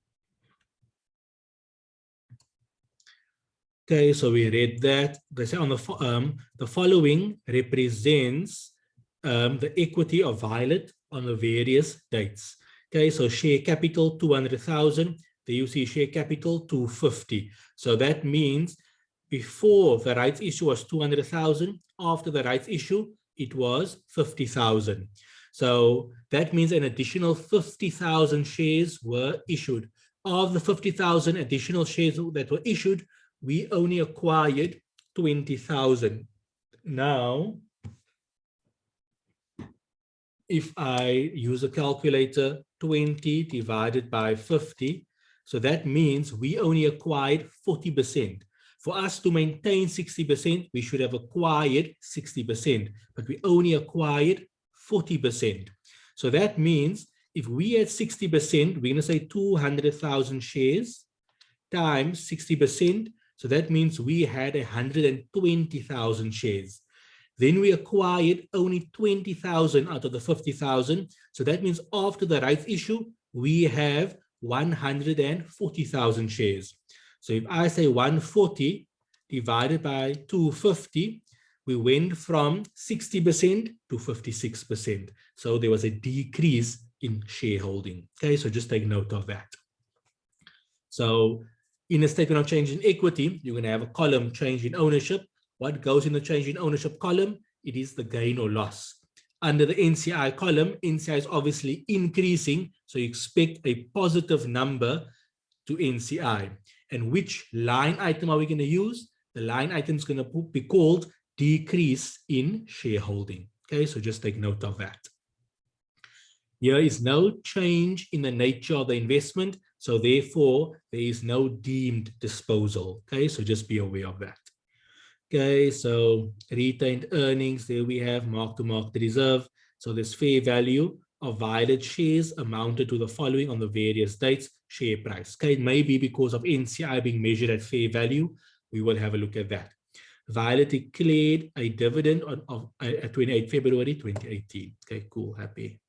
Okay, so we read that. They say on the following represents the equity of Violet on the various dates. Okay, so share capital 200,000. There you see share capital 250. So that means before the rights issue was 200,000. After the rights issue, it was 50,000. So that means an additional 50,000 shares were issued. Of the 50,000 additional shares that were issued, we only acquired 20,000. Now, if I use a calculator, 20 divided by 50, so that means we only acquired 40%. For us to maintain 60%, we should have acquired 60%, but we only acquired 40%. So that means if we had 60%, we're going to say 200,000 shares times 60%. So that means we had 120,000 shares. Then we acquired only 20,000 out of the 50,000. So that means after the rights issue, we have 140,000 shares. So if I say 140 divided by 250, we went from 60% to 56%. So there was a decrease in shareholding. Okay, so just take note of that. So in a statement of change in equity, you're going to have a column change in ownership. What goes in the change in ownership column? It is the gain or loss. Under the NCI column, NCI is obviously increasing, so you expect a positive number to NCI. And which line item are we going to use? The line item is going to be called decrease in shareholding. Okay, so just take note of that. Here is no change in the nature of the investment, so therefore there is no deemed disposal. Okay, so just be aware of that. Okay, so retained earnings, there we have mark-to-market reserve. So this fair value of Violet shares amounted to the following on the various dates, share price. Okay, it may be because of NCI being measured at fair value. We will have a look at that. Violet declared a dividend on 28 February 2018. Okay, cool, happy.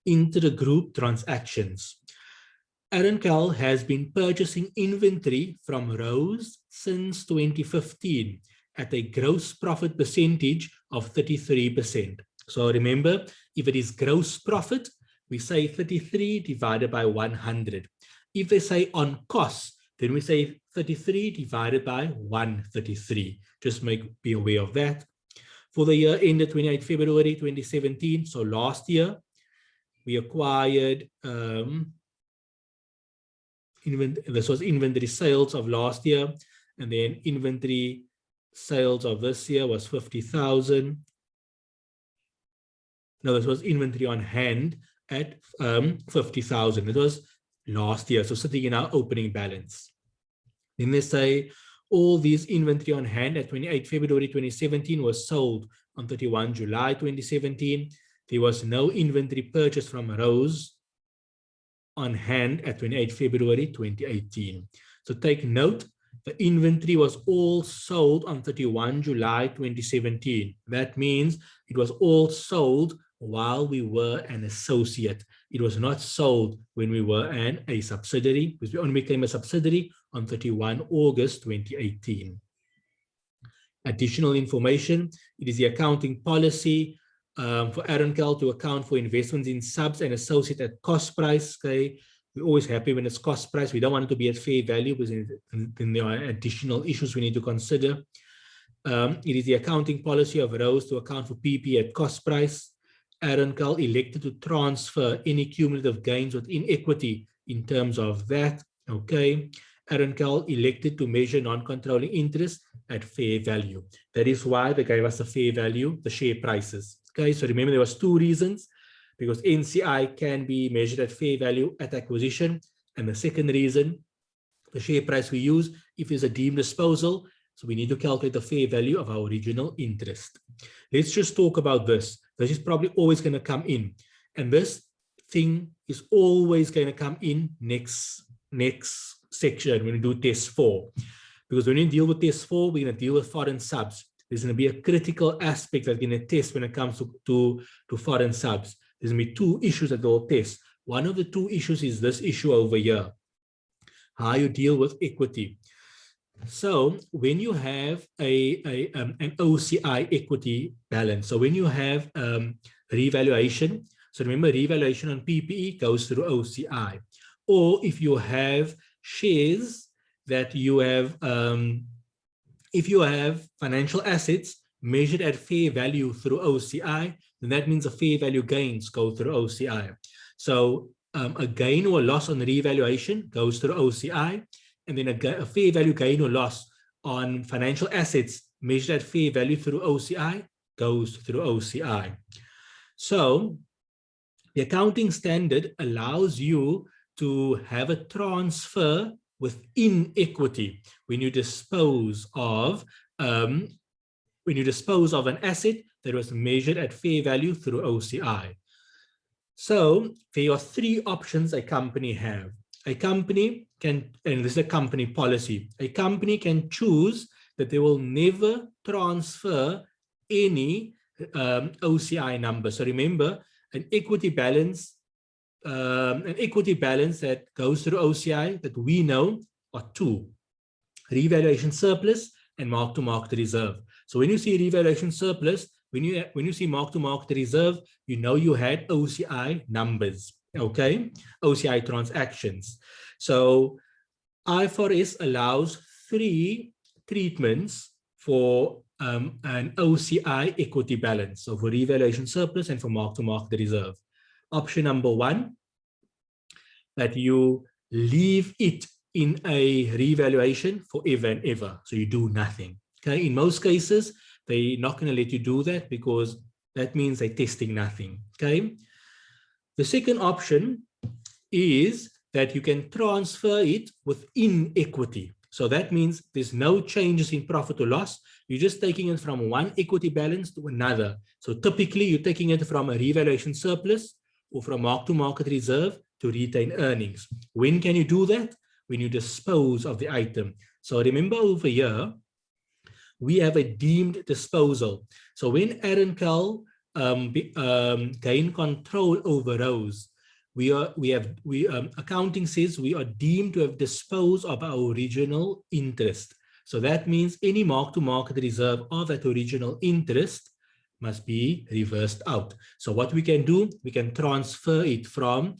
Intergroup transactions. Arenkel has been purchasing inventory from Rose since 2015 at a gross profit percentage of 33%. So remember, if it is gross profit, we say 33 divided by 100. If they say on cost, then we say 33 divided by 133. Just be aware of that. For the year ended 28 February 2017, so last year, we acquired, this was inventory sales of last year, and then inventory sales of this year was 50,000. No, this was inventory on hand at 50,000. It was last year, so sitting in our opening balance. Then they say all these inventory on hand at 28 February 2017 was sold on 31 July 2017. There was no inventory purchase from Rose on hand at 28 February 2018. So take note, the inventory was all sold on 31 July 2017. That means it was all sold while we were an associate. It was not sold when we were a subsidiary, because we only became a subsidiary on 31 August 2018. Additional information, it is the accounting policy for Aroncal to account for investments in subs and associate at cost price. Okay, we're always happy when it's cost price. We don't want it to be at fair value because then there are additional issues we need to consider. It is the accounting policy of Rose to account for PP at cost price. Aroncal elected to transfer any cumulative gains within equity in terms of that. Okay. Aroncal elected to measure non-controlling interest at fair value. That is why they gave us the fair value, the share prices. Okay, so remember there was two reasons, because NCI can be measured at fair value at acquisition. And the second reason, the share price we use if it's a deemed disposal. So we need to calculate the fair value of our original interest. Let's just talk about this. This is probably always going to come in. And this thing is always going to come in next section when we do test 4. Because when you deal with test 4, we're going to deal with foreign subs. There's going to be a critical aspect that's going to test when it comes to foreign subs. There's going to be two issues that they'll test. One of the two issues is this issue over here, how you deal with equity. So when you have an OCI equity balance, so when you have revaluation, so remember revaluation on PPE goes through OCI. Or if you have shares that you have, if you have financial assets measured at fair value through OCI, then that means the fair value gains go through OCI. So a gain or loss on revaluation goes through OCI, and then a fair value gain or loss on financial assets measured at fair value through OCI goes through OCI. So the accounting standard allows you to have a transfer within equity when you dispose of an asset that was measured at fair value through OCI. So there are three options a company have. A company can, and this is a company policy, a company can choose that they will never transfer any OCI number. So remember, an equity balance that goes through OCI that we know are two: revaluation surplus and mark-to-market reserve. So when you see revaluation surplus, when you see mark-to-market reserve, you know you had OCI numbers, okay? OCI transactions. So IFRS allows three treatments for an OCI equity balance, so for revaluation surplus and for mark-to-market reserve. Option number one, that you leave it in a revaluation forever and ever, so you do nothing. Okay, in most cases, they're not going to let you do that because that means they're testing nothing. Okay, the second option is that you can transfer it within equity. So that means there's no changes in profit or loss. You're just taking it from one equity balance to another. So typically, you're taking it from a revaluation surplus or from mark-to-market reserve to retained earnings. When can you do that? When you dispose of the item. So remember over here, we have a deemed disposal. So when Aroncal gain control over Rose, accounting says we are deemed to have disposed of our original interest. So that means any mark-to-market reserve of that original interest must be reversed out. So what we can do, we can transfer it from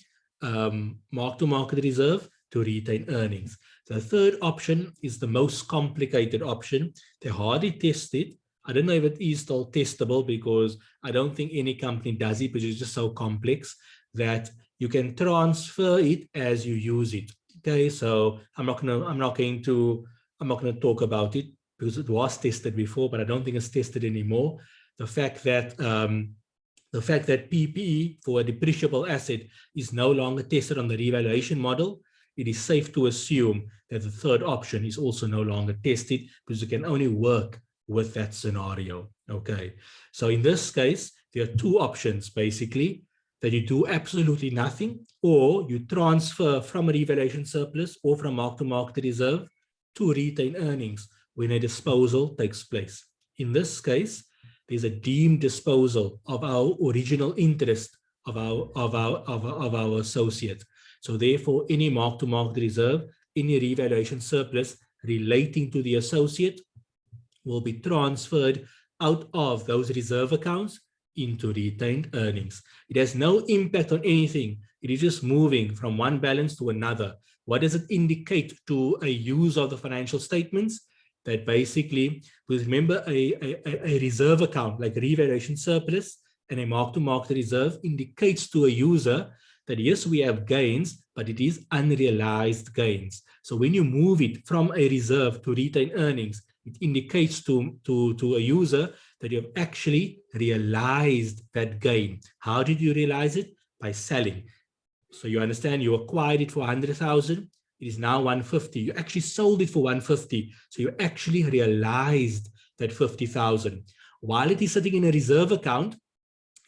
mark-to-market reserve to retained earnings. The third option is the most complicated option. They hardly test it. I don't know if it is still testable because I don't think any company does it, but it's just so complex that you can transfer it as you use it. Okay, so I'm not going to talk about it because it was tested before, but I don't think it's tested anymore. The fact that PPE for a depreciable asset is no longer tested on the revaluation model, it is safe to assume that the third option is also no longer tested because it can only work with that scenario. Okay, so in this case, there are two options basically, that you do absolutely nothing, or you transfer from a revaluation surplus or from mark-to-market reserve to retained earnings when a disposal takes place. In this case, there's a deemed disposal of our original interest of our associate. So therefore, any mark-to-market reserve, any revaluation surplus relating to the associate will be transferred out of those reserve accounts into retained earnings. It has no impact on anything. It is just moving from one balance to another. What does it indicate to a user of the financial statements? That basically, because remember, a reserve account like revaluation surplus and a mark-to-market reserve indicates to a user that yes, we have gains, but it is unrealized gains. So when you move it from a reserve to retained earnings, it indicates to a user that you have actually realized that gain. How did you realize it? By selling. So you understand, you acquired it for 100,000. It is now 150. You actually sold it for 150. So you actually realized that 50,000. While it is sitting in a reserve account,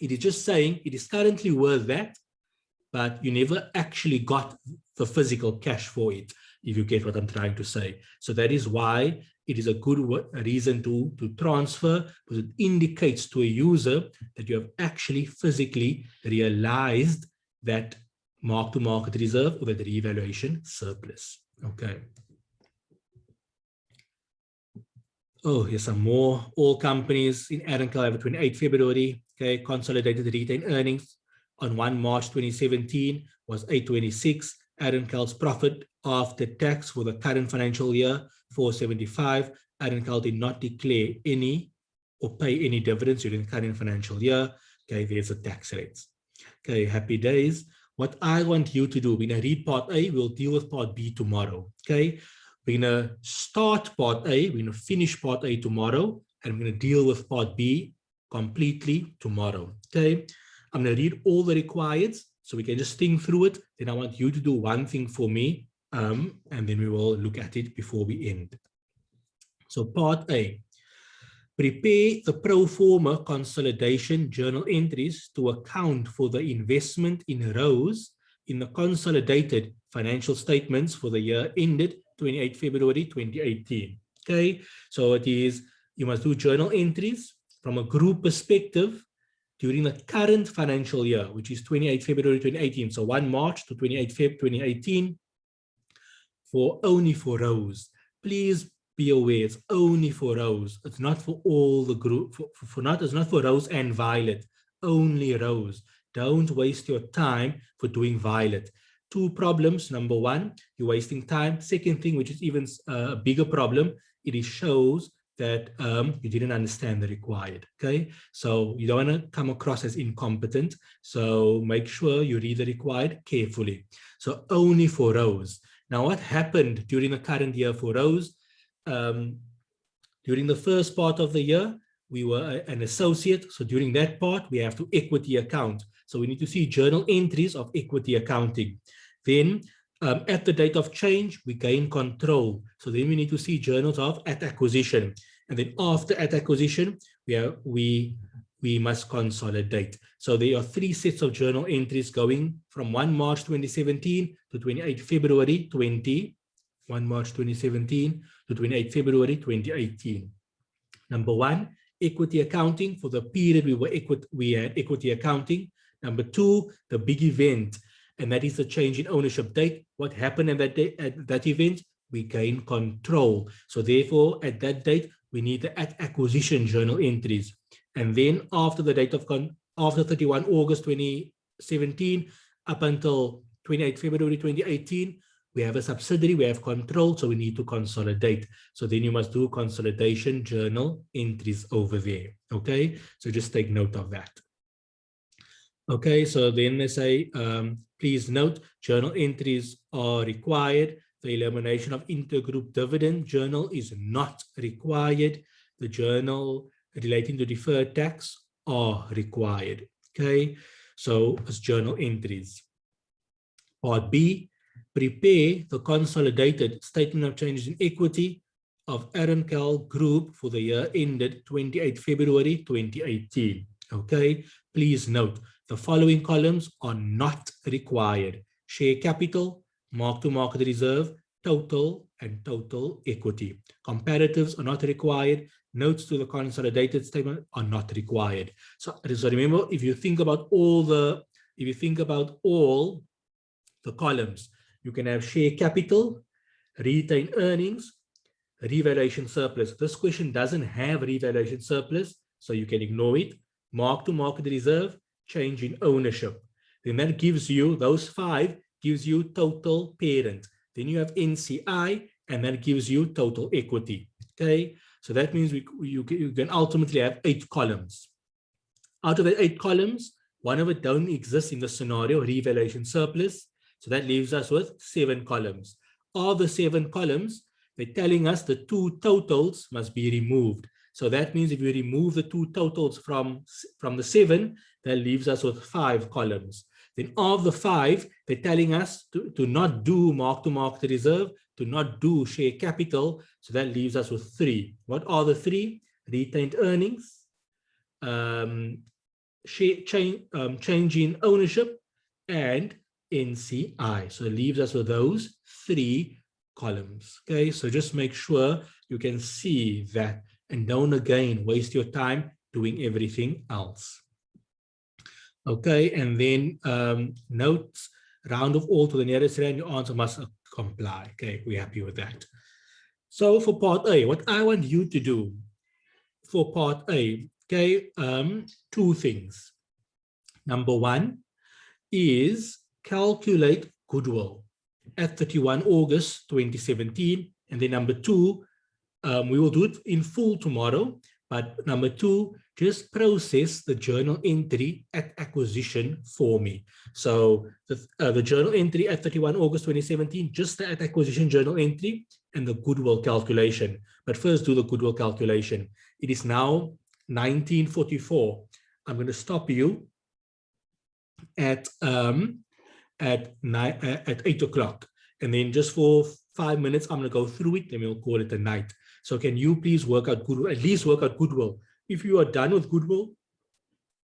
it is just saying it is currently worth that, but you never actually got the physical cash for it, if you get what I'm trying to say. So that is why it is a good reason to transfer, because it indicates to a user that you have actually physically realized that mark-to-market reserve or that revaluation surplus. Okay. Oh, here's some more. All companies in Adincal have a 28 February, okay, consolidated retained earnings on 1 March 2017 was 826. Adincal's profit after tax for the current financial year, 475. Adincal did not declare any or pay any dividends during the current financial year. Okay, there's the tax rates. Okay, happy days. What I want you to do, we're going to read part A, we'll deal with part B tomorrow. Okay, we're going to start part A, we're going to finish part A tomorrow, and we're going to deal with part B completely tomorrow. Okay, I'm going to read all the requireds so we can just think through it. Then I want you to do one thing for me, and then we will look at it before we end. So part A. Prepare the pro forma consolidation journal entries to account for the investment in rows in the consolidated financial statements for the year ended 28 February 2018. Okay, so it is, you must do journal entries from a group perspective during the current financial year, which is 28 February 2018. So 1 March to 28 Feb 2018 only for rows. Please be aware, it's only for rows. It's not for all the group, it's not for rows and violet, only rows. Don't waste your time for doing violet. Two problems. Number one, you're wasting time. Second thing, which is even a bigger problem, it shows that you didn't understand the required. Okay, so you don't want to come across as incompetent. So make sure you read the required carefully. So only for rows. Now, what happened during the current year for rows? During the first part of the year, we were an associate. So during that part, we have to equity account. So we need to see journal entries of equity accounting. Then at the date of change, we gain control. So then we need to see journals of at acquisition. And then after at acquisition, we must consolidate. So there are 3 sets of journal entries going from 1 March 2017 to 28 February 1 March 2017 to 28 February 2018. Number 1, equity accounting for the period we had equity accounting. Number 2, the big event, and that is the change in ownership date. What happened at that day, at that event? We gain control. So therefore, at that date, we need the at acquisition journal entries. And then after the date of after 31 August 2017 up until 28 February 2018, we have a subsidiary, we have control, so we need to consolidate. So then you must do consolidation journal entries over there. Okay, so just take note of that. Okay, so then they say, please note, journal entries are required. The elimination of intergroup dividend journal is not required. The journal relating to deferred tax are required. Okay, so it's journal entries. Part B, prepare the consolidated statement of changes in equity of Adincal Group for the year ended 28 February 2018. Okay, please note, the following columns are not required: share capital, mark-to-market reserve, total, and total equity. Comparatives are not required. Notes to the consolidated statement are not required. So remember, if you think about all the columns, you can have share capital, retained earnings, revaluation surplus. This question doesn't have revaluation surplus, so you can ignore it. Mark-to-market reserve, change in ownership. Then that gives you, those 5 gives you total parent. Then you have NCI, and that gives you total equity. Okay, so that means you can ultimately have 8 columns. Out of the 8 columns, one of it don't exist in the scenario, revaluation surplus. So that leaves us with 7 columns. Of the 7 columns, they're telling us the 2 totals must be removed. So that means if you remove the 2 totals from the 7, that leaves us with 5 columns. Then of the 5, they're telling us to not do mark-to-market reserve, to not do share capital. So that leaves us with 3. What are the 3? Retained earnings, change in ownership, and NCI. So it leaves us with those 3 columns. Okay, so just make sure you can see that and don't again waste your time doing everything else. Okay, and then notes, round of all to the nearest rand, your answer must comply. Okay, we're happy with that. So for part A, what I want you to do for part A, okay, 2 things. Number 1 is calculate goodwill at 31 August 2017. And then number 2, we will do it in full tomorrow. But number 2, just process the journal entry at acquisition for me. So the journal entry at 31 August 2017, just the at acquisition journal entry and the goodwill calculation. But first do the goodwill calculation. It is now 1944. I'm going to stop you at 8 o'clock. And then just for 5 minutes, I'm going to go through it, then we'll call it a night. So can you please work out goodwill, at least work out goodwill. If you are done with goodwill,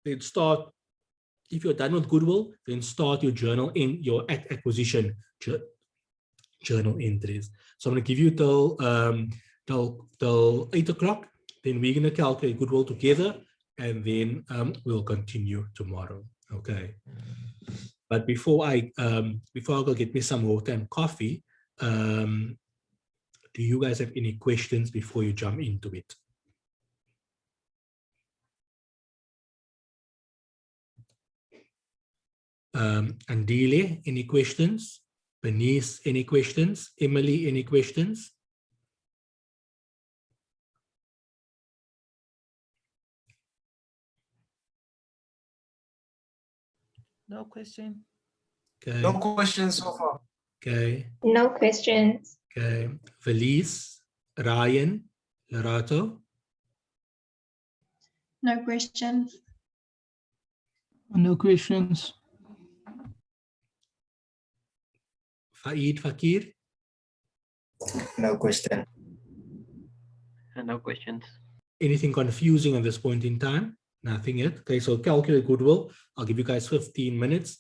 then start. If you're done with goodwill, then start your journal in your acquisition journal entries. So I'm going to give you till 8 o'clock. Then we're going to calculate goodwill together, and then we'll continue tomorrow. Okay. But before I go get me some water and coffee, do you guys have any questions before you jump into it? Andile, any questions? Bernice, any questions? Emily, any questions? No question. Okay. No questions so far. Okay. No questions. Okay. Felice, Ryan, Lorato. No questions. No questions. Faid, Fakir. No question. No questions. Anything confusing at this point in time? Nothing yet. Okay, so calculate goodwill. I'll give you guys 15 minutes.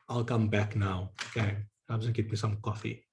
I'll come back now. Okay, I'm just gonna get me some coffee.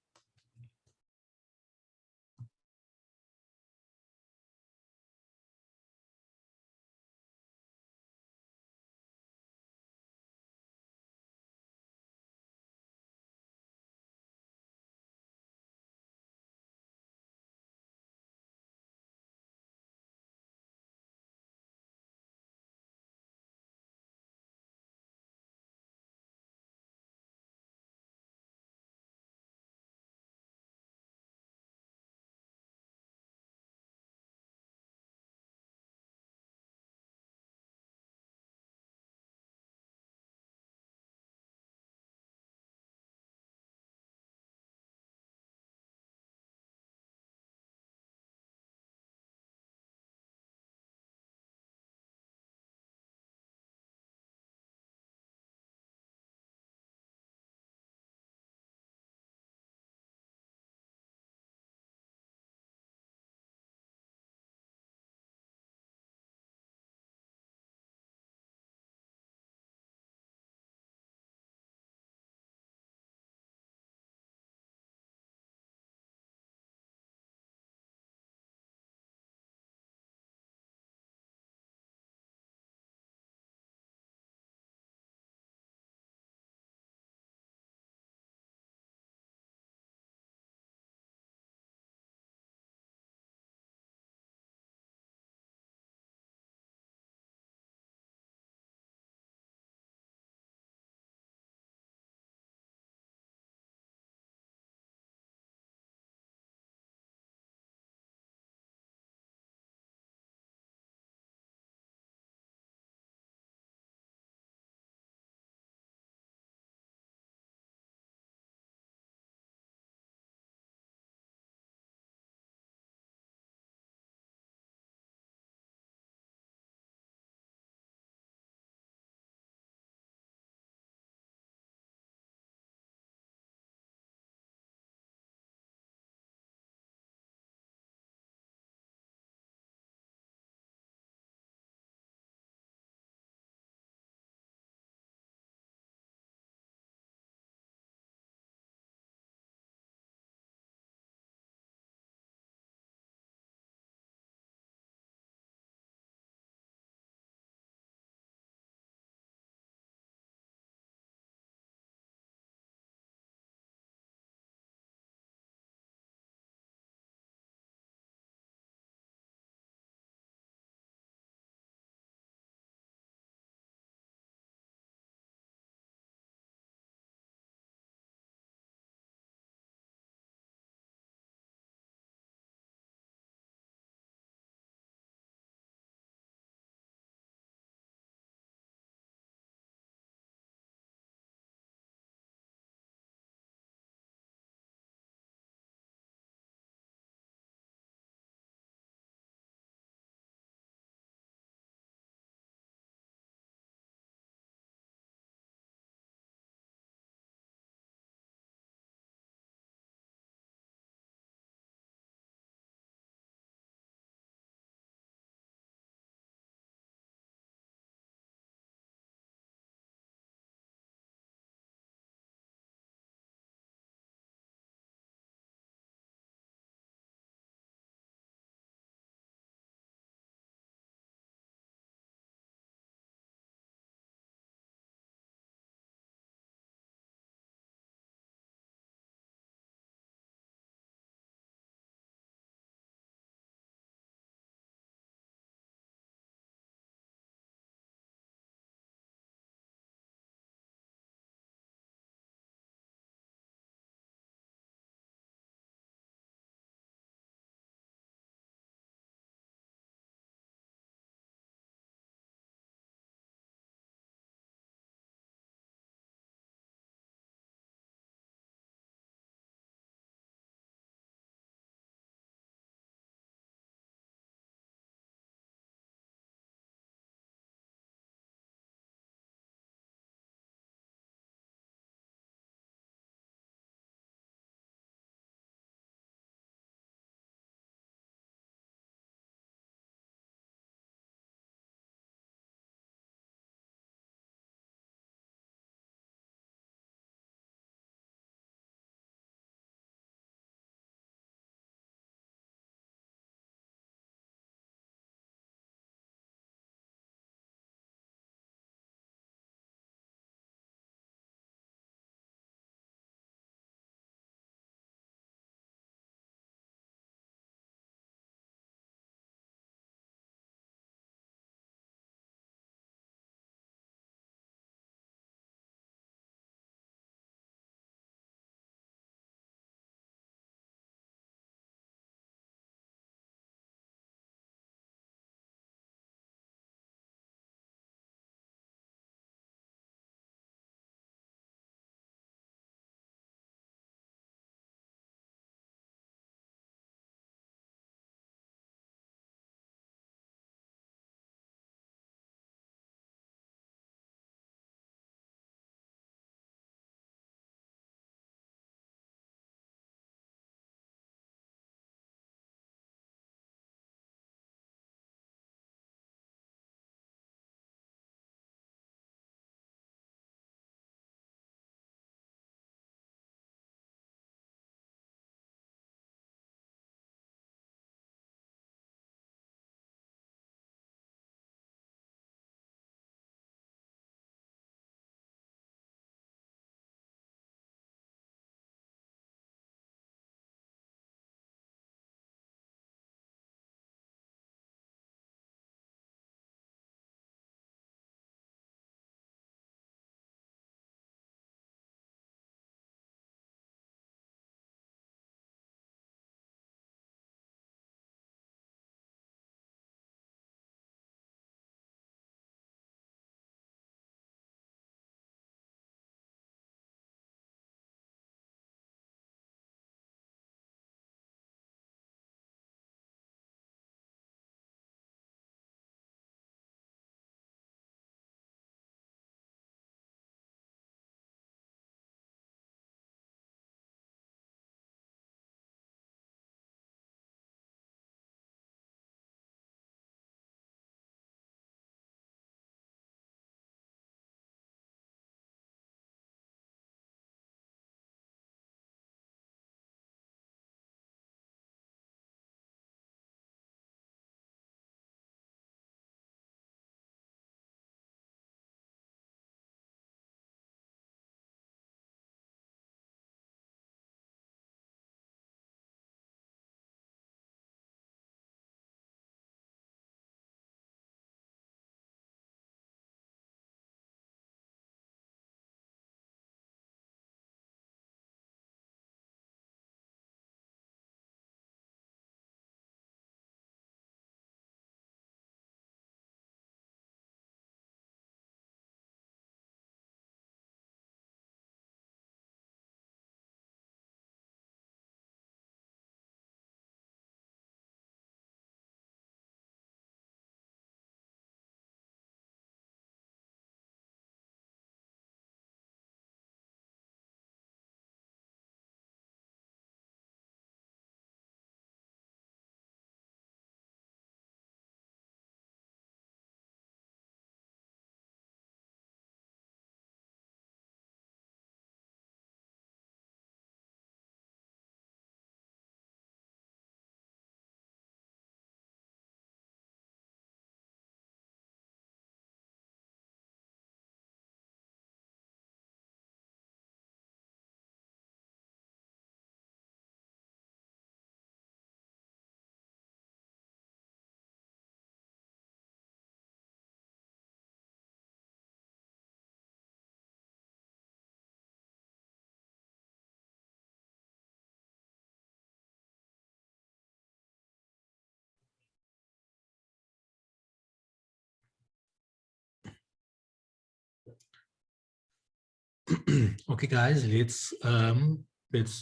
Okay, guys, let's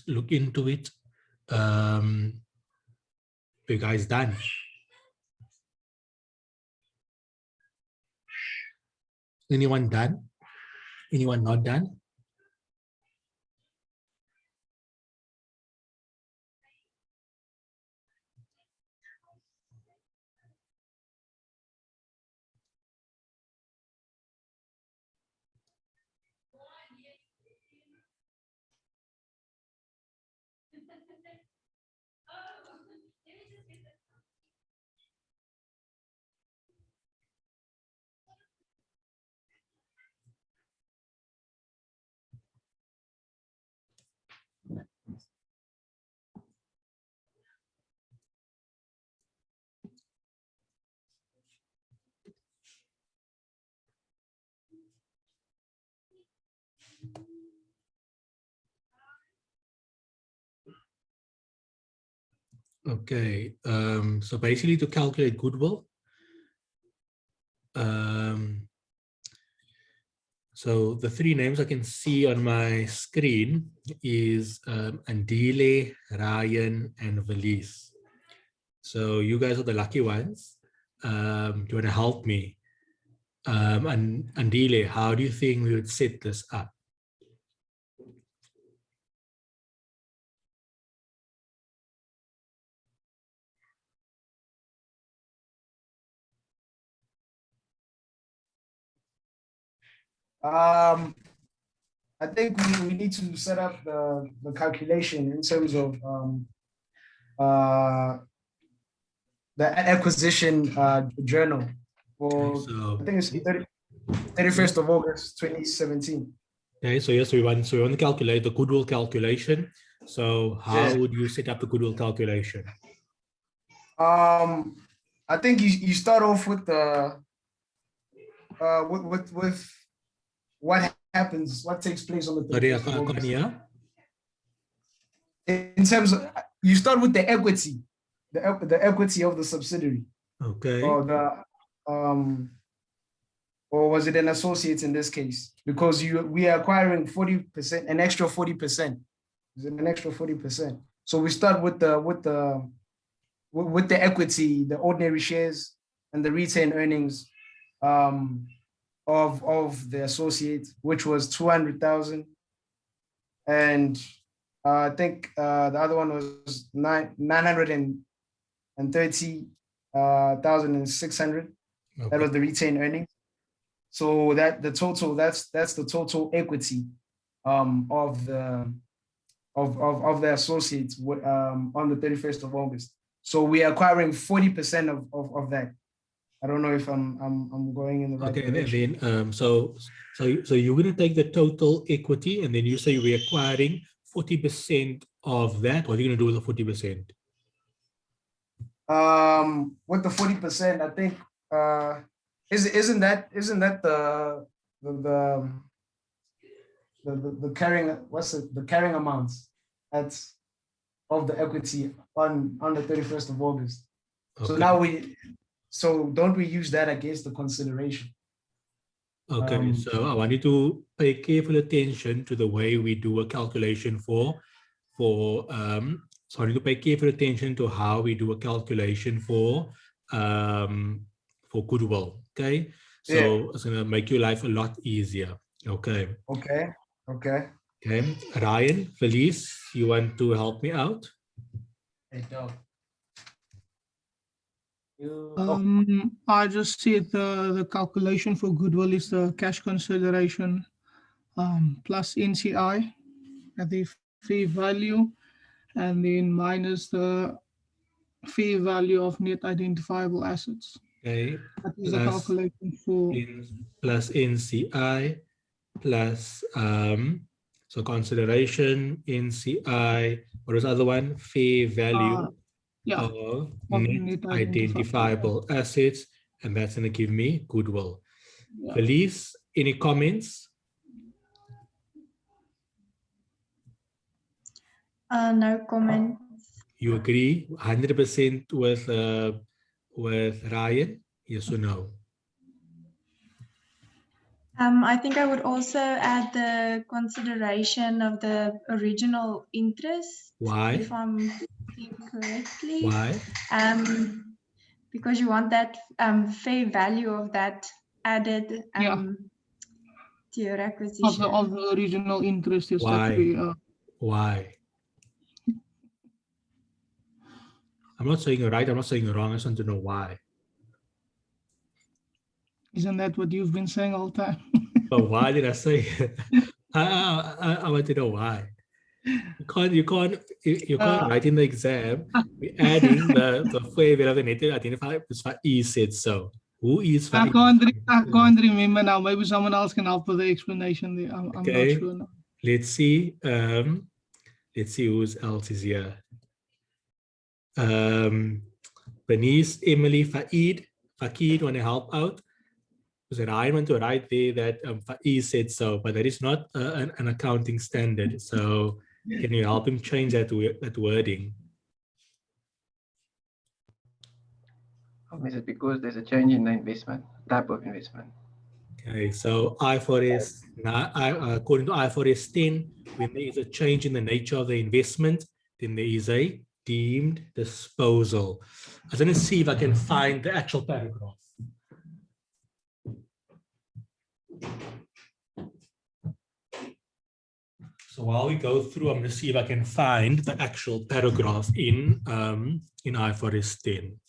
look into it. You guys done? Anyone done? Anyone not done? Okay, so basically to calculate goodwill, so the three names I can see on my screen is Andile, Ryan, and Valise. So you guys are the lucky ones. Do you want to help me? And Andile, how do you think we would set this up? I think we need to set up the calculation in terms of the acquisition journal for, So, I think it's 31st of August, 2017. okay, so yes, we want to calculate the goodwill calculation. So how Yeah. would you set up the goodwill calculation? I think you start off with the with what happens, what takes place on the Sorry, 31st of August. In terms of, you start with the equity, the equity of the subsidiary, Okay. or the or was it an associate in this case? Because we are acquiring 40%, an extra 40%. Is it an extra 40%? So we start with the equity, the ordinary shares, and the retained earnings of the associate, which was 200,000, and I think the other one was 930,600. Okay. That was the retained earnings. So that the total, that's the total equity of the associates on the 31st of August. So we are acquiring 40% of that. I don't know if I'm going in the right Okay, direction. and then so you're going to take the total equity, and then you say we're acquiring 40% of that. What are you going to do with the 40%? With the 40%, I think isn't that the carrying, what's it, the carrying amounts that's of the equity on the 31st of August. Okay. So now so don't we use that against the consideration? Okay, so I want you to pay careful attention to the way we do a calculation so I need to pay careful attention to how we do a calculation for goodwill. Okay, so Yeah. it's gonna make your life a lot easier. Okay. Okay. Okay, Ryan, Felice, you want to help me out? Hey, dog. I just see the calculation for goodwill is the cash consideration plus NCI at the fair value, and then minus the fair value of net identifiable assets. Okay, That is the calculation for plus NCI plus so consideration NCI. What was the other one? Fair value of net identifiable assets, and that's going to give me goodwill. Yeah. Felice, any comments? No comment. You agree 100% with Ryan? Yes or no? I think I would also add the consideration of the original interest, Why? if I'm thinking correctly. Why? Because you want that fair value of that added Yeah. to your Of acquisition. the original interest is Why? that we Why? I'm not saying you're right, I'm not saying you're wrong, I just want to know why. isn't that what you've been saying all the time? But why did I say it? I want to know why. You can't write in the exam. We're adding the fair value of the net identified is FAC said so. Who is I FAC? can't remember now. Maybe someone else can help with the explanation there. I'm not Okay. sure now. Let's see. Let's see who else is here. Bernice, Emily, Fakid want to help out. Because I want to write there that Faiz said so, but that is not an accounting standard. So can you help him change that wording? Is it because there's a change in the investment, type of investment? Okay, so IFRS, according to IFRS 10, when there is a change in the nature of the investment, then there is a deemed disposal. I was going to see if I can find the actual paragraph. So while we go through, I'm going to see if I can find the actual paragraph in IFRS 10.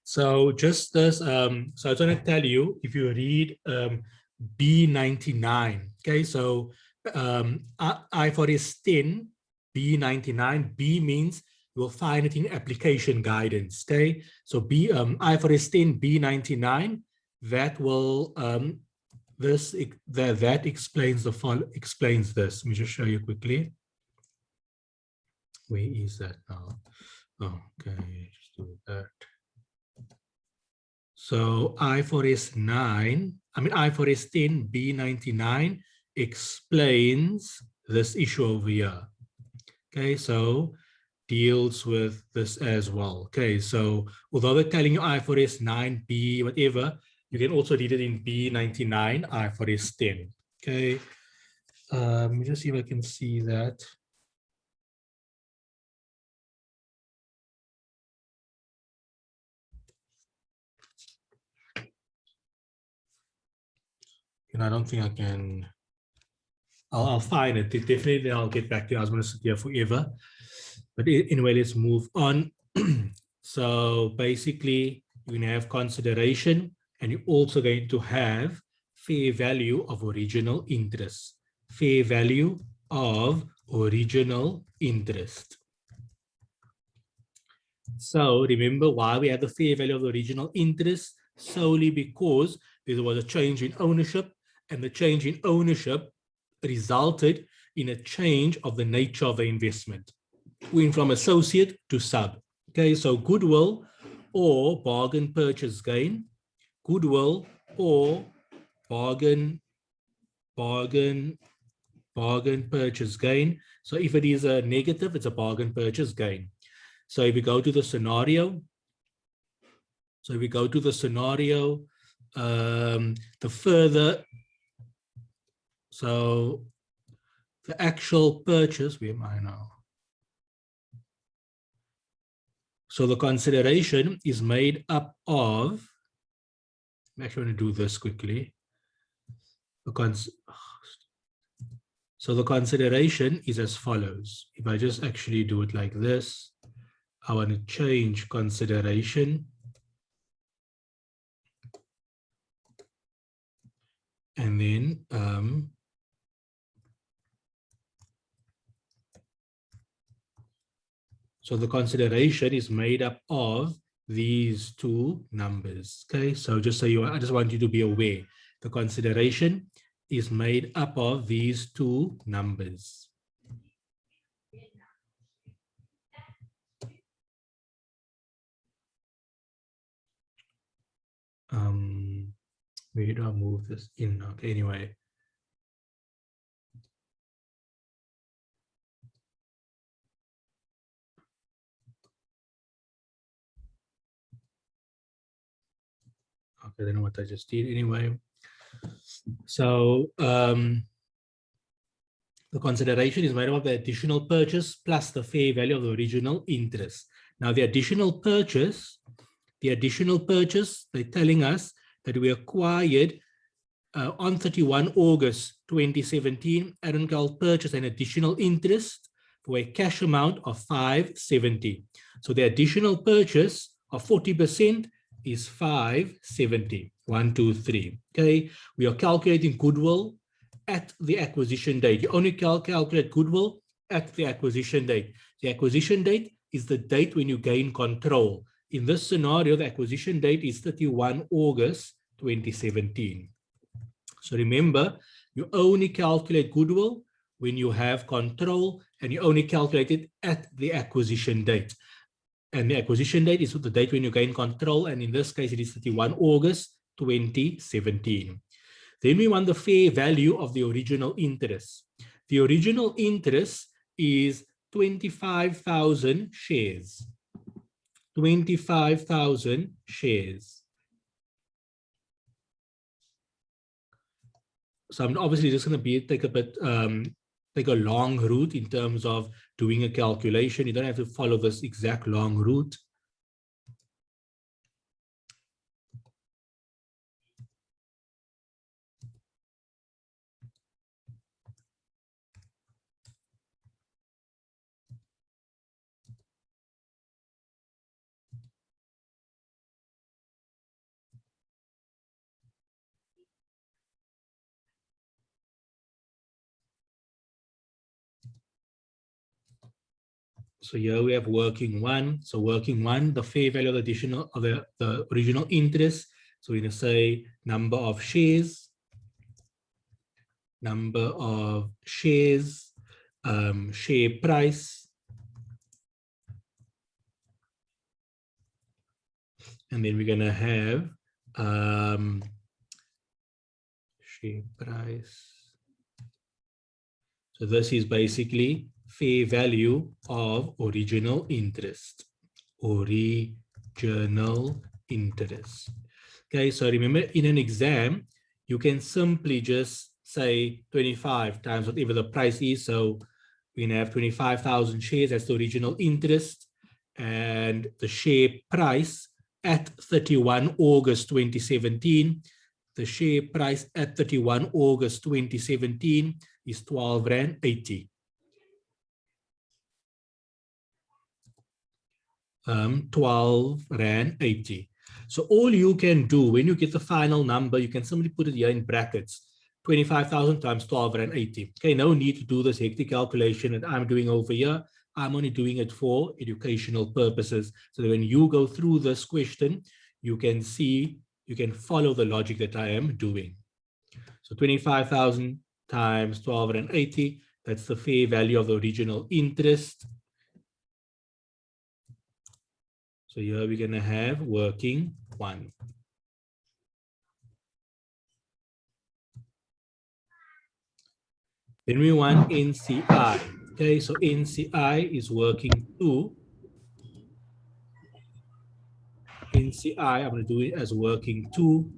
So just this, so I was going to tell you, if you read B99, okay, so IFRS 10, B99, B means you will find it in application guidance, okay? So IFRS 10, B99, that will, that explains explains this. Let me just show you quickly. Where is that now? Oh, okay, just do that. So IFRS 10 B99 explains this issue over here. Okay, so deals with this as well. Okay, so although they're telling you IFRS 9 B whatever, you can also read it in B99 IFRS 10. Okay, let me just see if I can see that. And I don't think I can. I'll find it. Definitely, I'll get back to you. I was going to sit here forever. But anyway, let's move on. So basically, you're going to have consideration, and you're also going to have fair value of original interest. Fair value of original interest. So remember why we have the fair value of the original interest? Solely because there was a change in ownership, and the change in ownership resulted in a change of the nature of the investment. Went from associate to sub. Okay, so goodwill or bargain purchase gain, goodwill or bargain purchase gain. So if it is a negative, it's a bargain purchase gain. So if we go to the scenario, the further, so the actual purchase, where am I now? So the consideration is made up of, I'm actually going to do this quickly. So the consideration is as follows. If I just actually do it like this, I want to change consideration. And then so the consideration is made up of these two numbers. Okay, so just so I just want you to be aware, the consideration is made up of these two numbers. Where do I move this in? Okay, anyway. Okay, I don't know what I just did anyway. So the consideration is made up of the additional purchase plus the fair value of the original interest. Now the additional purchase, they're telling us that we acquired on 31 August 2017, Adoncal purchased an additional interest for a cash amount of 570. So the additional purchase of 40% is 570. 1, 2, 3. Okay, we are calculating goodwill at the acquisition date. You only calculate goodwill at the acquisition date. The acquisition date is the date when you gain control. In this scenario, the acquisition date is 31 August 2017. So remember, you only calculate goodwill when you have control, and you only calculate it at the acquisition date. And the acquisition date is the date when you gain control, and in this case, it is 31 August 2017. Then we want the fair value of the original interest. The original interest is 25,000 shares. 25,000 shares. So I'm obviously just going to take a long route in terms of doing a calculation. You don't have to follow this exact long route. So here we have working one. So working one, the fair value of the additional of the original interest. So we're going to say number of shares, share price, and then we're going to have share price. So this is basically fair value of original interest. Original interest. Okay, so remember, in an exam, you can simply just say 25 times whatever the price is. So we're going to have 25,000 shares. That's the original interest. And the share price at 31 August 2017. The share price at 31 August 2017 is 12 Rand 80. 12 Rand 80. So all you can do when you get the final number, you can simply put it here in brackets, 25,000 times 12 Rand 80. Okay, no need to do this hectic calculation that I'm doing over here. I'm only doing it for educational purposes. So that when you go through this question, you can see, you can follow the logic that I am doing. So 25,000 times 12 Rand 80, that's the fair value of the original interest. So here we're going to have working one. Then we want NCI. Okay, so NCI is working two. NCI, I'm going to do it as working two.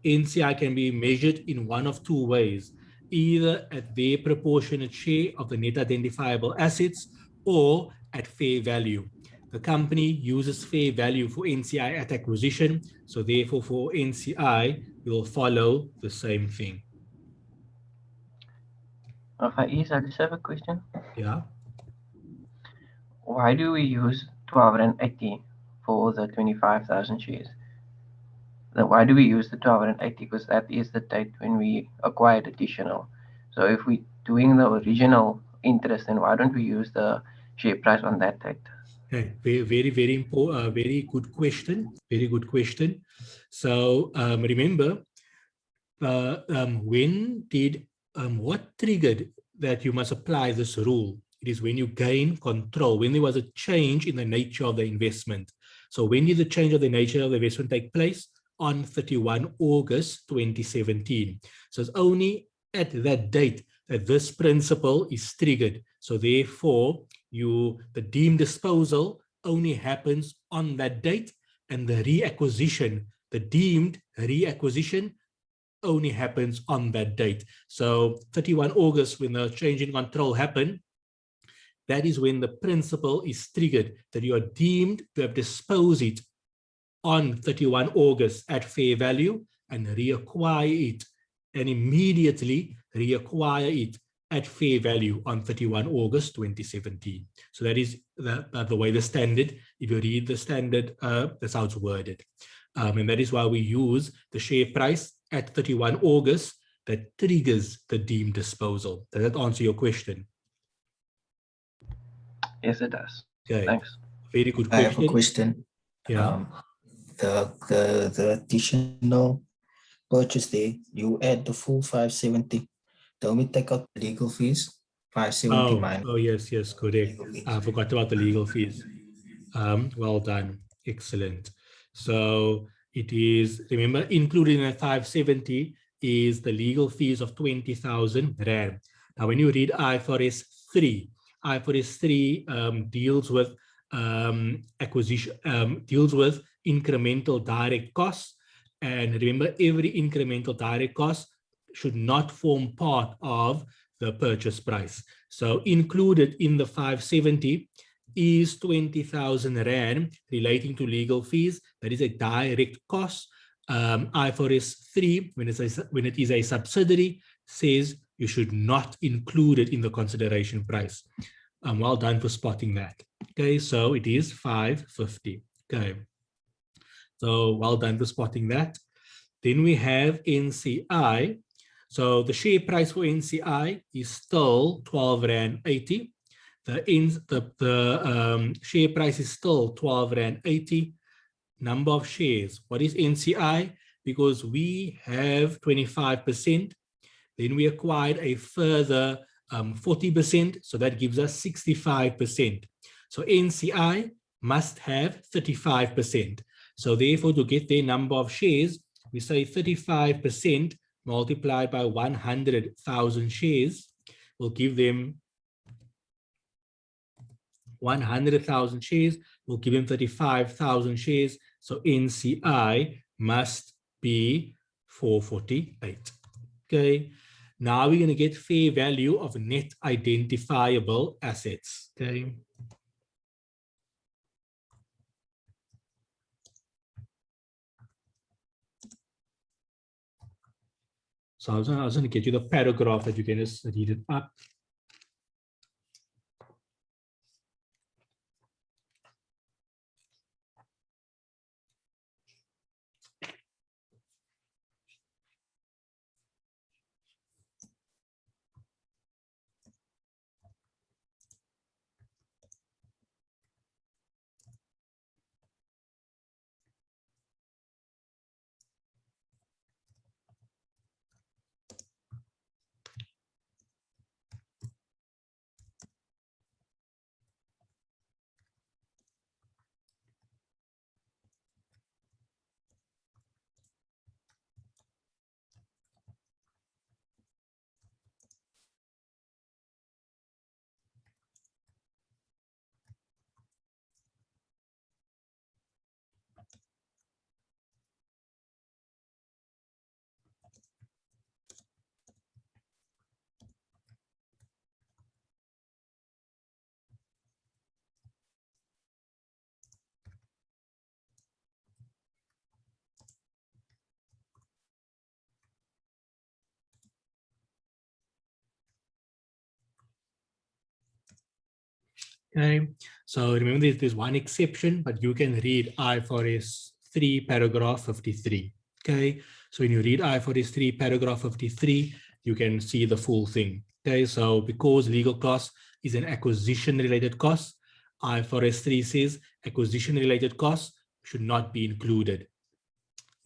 NCI can be measured in one of two ways, either at their proportionate share of the net identifiable assets or at fair value. The company uses fair value for NCI at acquisition, so therefore for NCI, we will follow the same thing. I just have a question. Yeah. Why do we use 1280 for the 25,000 shares? Then why do we use the 1280? Because that is the date when we acquired additional. So if we're doing the original interest, then why don't we use the share price on that date? Okay, very important, very good question. Very good question. So remember, what triggered that you must apply this rule? It is when you gain control, when there was a change in the nature of the investment. So when did the change of the nature of the investment take place? On 31 August 2017. So it's only at that date that this principle is triggered. So therefore, the deemed disposal only happens on that date, and the reacquisition, the deemed reacquisition, only happens on that date. So 31 August, when the change in control happened, that is when the principle is triggered, that you are deemed to have disposed it on 31 August at fair value and reacquire it, and immediately reacquire it at fair value on 31 August 2017. So that is the way the standard, if you read the standard, that's how it's worded. And that is why we use the share price at 31 August that triggers the deemed disposal. Does that answer your question? Yes, it does. Okay. Thanks. Very good I question. have a question. Yeah. The additional purchase there, you add the full 570. Don't we take out the legal fees? 570 minus. Oh, yes, correct. I forgot about the legal fees. Well done. Excellent. So it is, remember, included in the 570 is the legal fees of 20,000 Rand. Now, when you read IFRS 3, IFRS 3 deals with acquisition, deals with incremental direct costs. And remember, every incremental direct cost should not form part of the purchase price. So included in the 570 is 20,000 Rand relating to legal fees. That is a direct cost. IFRS 3, when it is a subsidiary, says you should not include it in the consideration price. Well done for spotting that. Okay, so it is 550. Okay, so well done for spotting that. Then we have NCI. So the share price for NCI is still 12 Rand 80. The share price is still 12 Rand 80. Number of shares. What is NCI? Because we have 25%, then we acquired a further 40%, so that gives us 65%. So NCI must have 35%. So therefore, to get their number of shares, we say 35% multiplied by 100,000 shares will give them 100,000 shares, will give them 35,000 shares. So NCI must be 448. Okay. Now we're going to get fair value of net identifiable assets. Okay. So I was going to get you the paragraph that you can just read it up. Okay, so remember there's one exception, but you can read IFRS 3 paragraph 53. Okay, so when you read IFRS 3 paragraph 53, you can see the full thing. Okay, so because legal cost is an acquisition related cost, IFRS 3 says acquisition-related costs should not be included.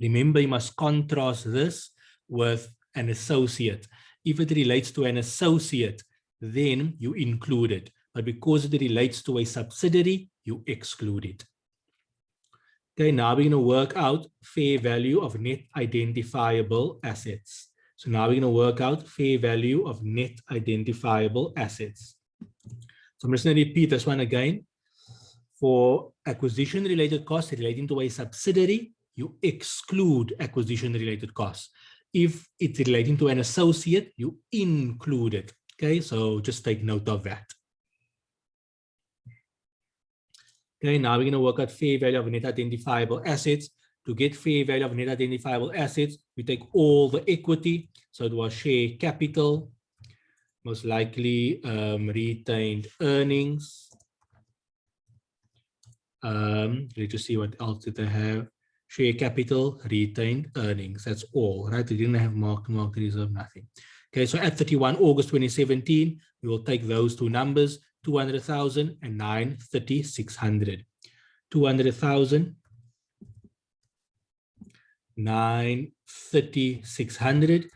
Remember, you must contrast this with an associate. If it relates to an associate, then you include it. But because it relates to a subsidiary, you exclude it. Okay, now we're going to work out fair value of net identifiable assets. So now we're going to work out fair value of net identifiable assets. So I'm just going to repeat this one again. For acquisition-related costs relating to a subsidiary, you exclude acquisition-related costs. If it's relating to an associate, you include it. Okay, so just take note of that. Okay, now we're going to work out fair value of net identifiable assets. To get fair value of net identifiable assets, we take all the equity. So it was share capital, most likely retained earnings. Let's just see what else did they have. Share capital, retained earnings. That's all, right? They didn't have market reserve, nothing. Okay, so at 31 August 2017, we will take those two numbers, 200,000 and 930,600. 200,000, 930,600.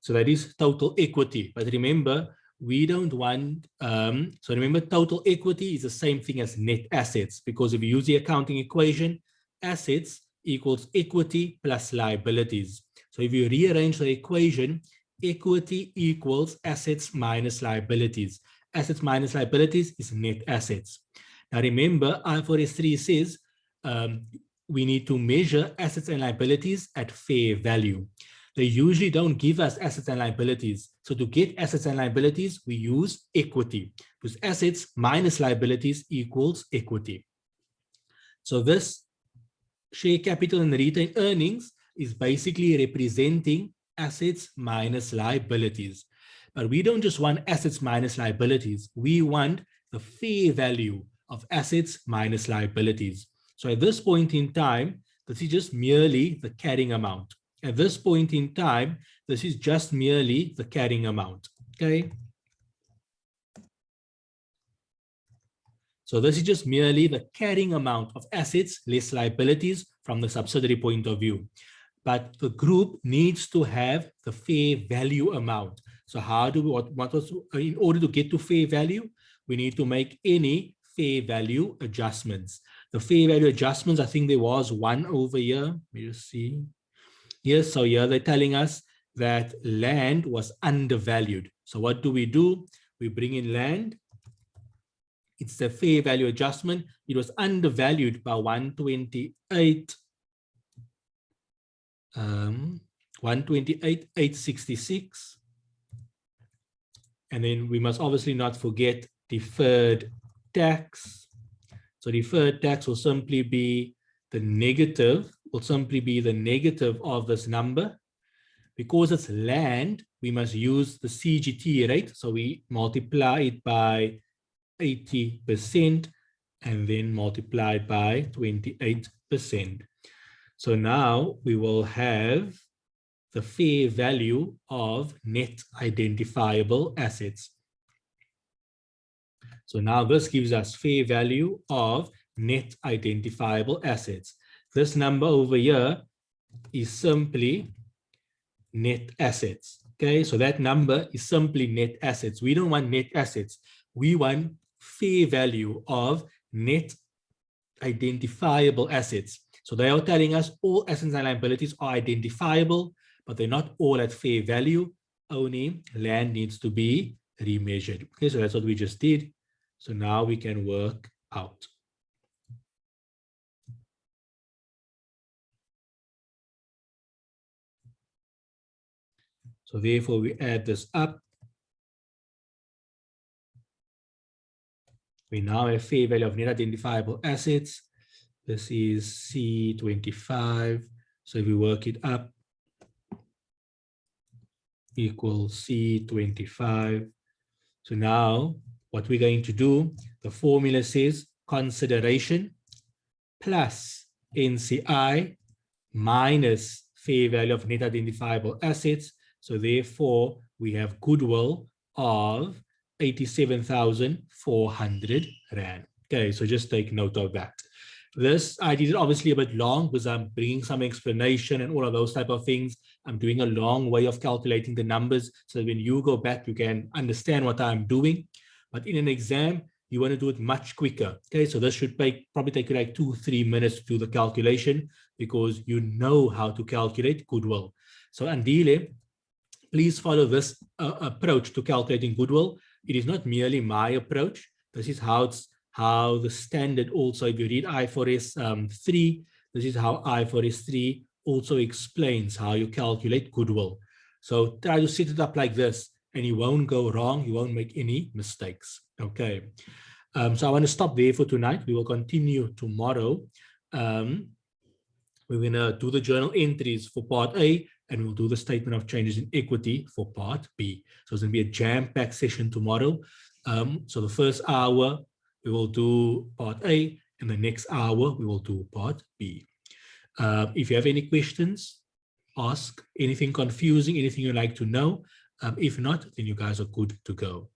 So that is total equity. But remember, we don't want, so remember, total equity is the same thing as net assets, because if you use the accounting equation, assets equals equity plus liabilities. So if you rearrange the equation, equity equals assets minus liabilities. Assets minus liabilities is net assets. Now remember, IFRS 3 says we need to measure assets and liabilities at fair value. They usually don't give us assets and liabilities. So to get assets and liabilities, we use equity, because assets minus liabilities equals equity. So this share capital and retained earnings is basically representing assets minus liabilities. But we don't just want assets minus liabilities. We want the fair value of assets minus liabilities. So at this point in time, this is just merely the carrying amount. At this point in time, this is just merely the carrying amount, okay? So this is just merely the carrying amount of assets less liabilities from the subsidiary point of view. But the group needs to have the fair value amount. So how do we, in order to get to fair value, we need to make any fair value adjustments. The fair value adjustments, I think there was one over here. Let me just see. Yes, so here they're telling us that land was undervalued. So what do? We bring in land. It's the fair value adjustment. It was undervalued by 128,866. And then we must obviously not forget deferred tax. So deferred tax will simply be the negative, of this number. Because it's land, we must use the CGT rate. So we multiply it by 80% and then multiply it by 28%. So now we will have the fair value of net identifiable assets. So now this gives us fair value of net identifiable assets. This number over here is simply net assets. Okay, so that number is simply net assets. We don't want net assets. We want fair value of net identifiable assets. So they are telling us all assets and liabilities are identifiable, but they're not all at fair value. Only land needs to be remeasured. Okay, so that's what we just did. So now we can work out. So therefore we add this up. We now have fair value of net identifiable assets. This is C25. So if we work it up, equals C25. So now what we're going to do, the formula says consideration plus NCI minus fair value of net identifiable assets. So therefore we have goodwill of 87,400 Rand. Okay, so just take note of that. This, I did it obviously a bit long because I'm bringing some explanation and all of those type of things. I'm doing a long way of calculating the numbers so that when you go back, you can understand what I'm doing. But in an exam, you want to do it much quicker. Okay, so this should probably take you like 2-3 minutes to do the calculation because you know how to calculate goodwill. So Andile, please follow this approach to calculating goodwill. It is not merely my approach. This is how the standard also, if you read IFRS 3, this is how IFRS 3 also explains how you calculate goodwill. So try to set it up like this and you won't go wrong. You won't make any mistakes. Okay. So I want to stop there for tonight. We will continue tomorrow. We're going to do the journal entries for part A, and we'll do the statement of changes in equity for part B. So it's going to be a jam-packed session tomorrow. So the first hour, we will do part A, and the next hour, we will do part B. If you have any questions, ask. Anything confusing, anything you'd like to know. If not, then you guys are good to go.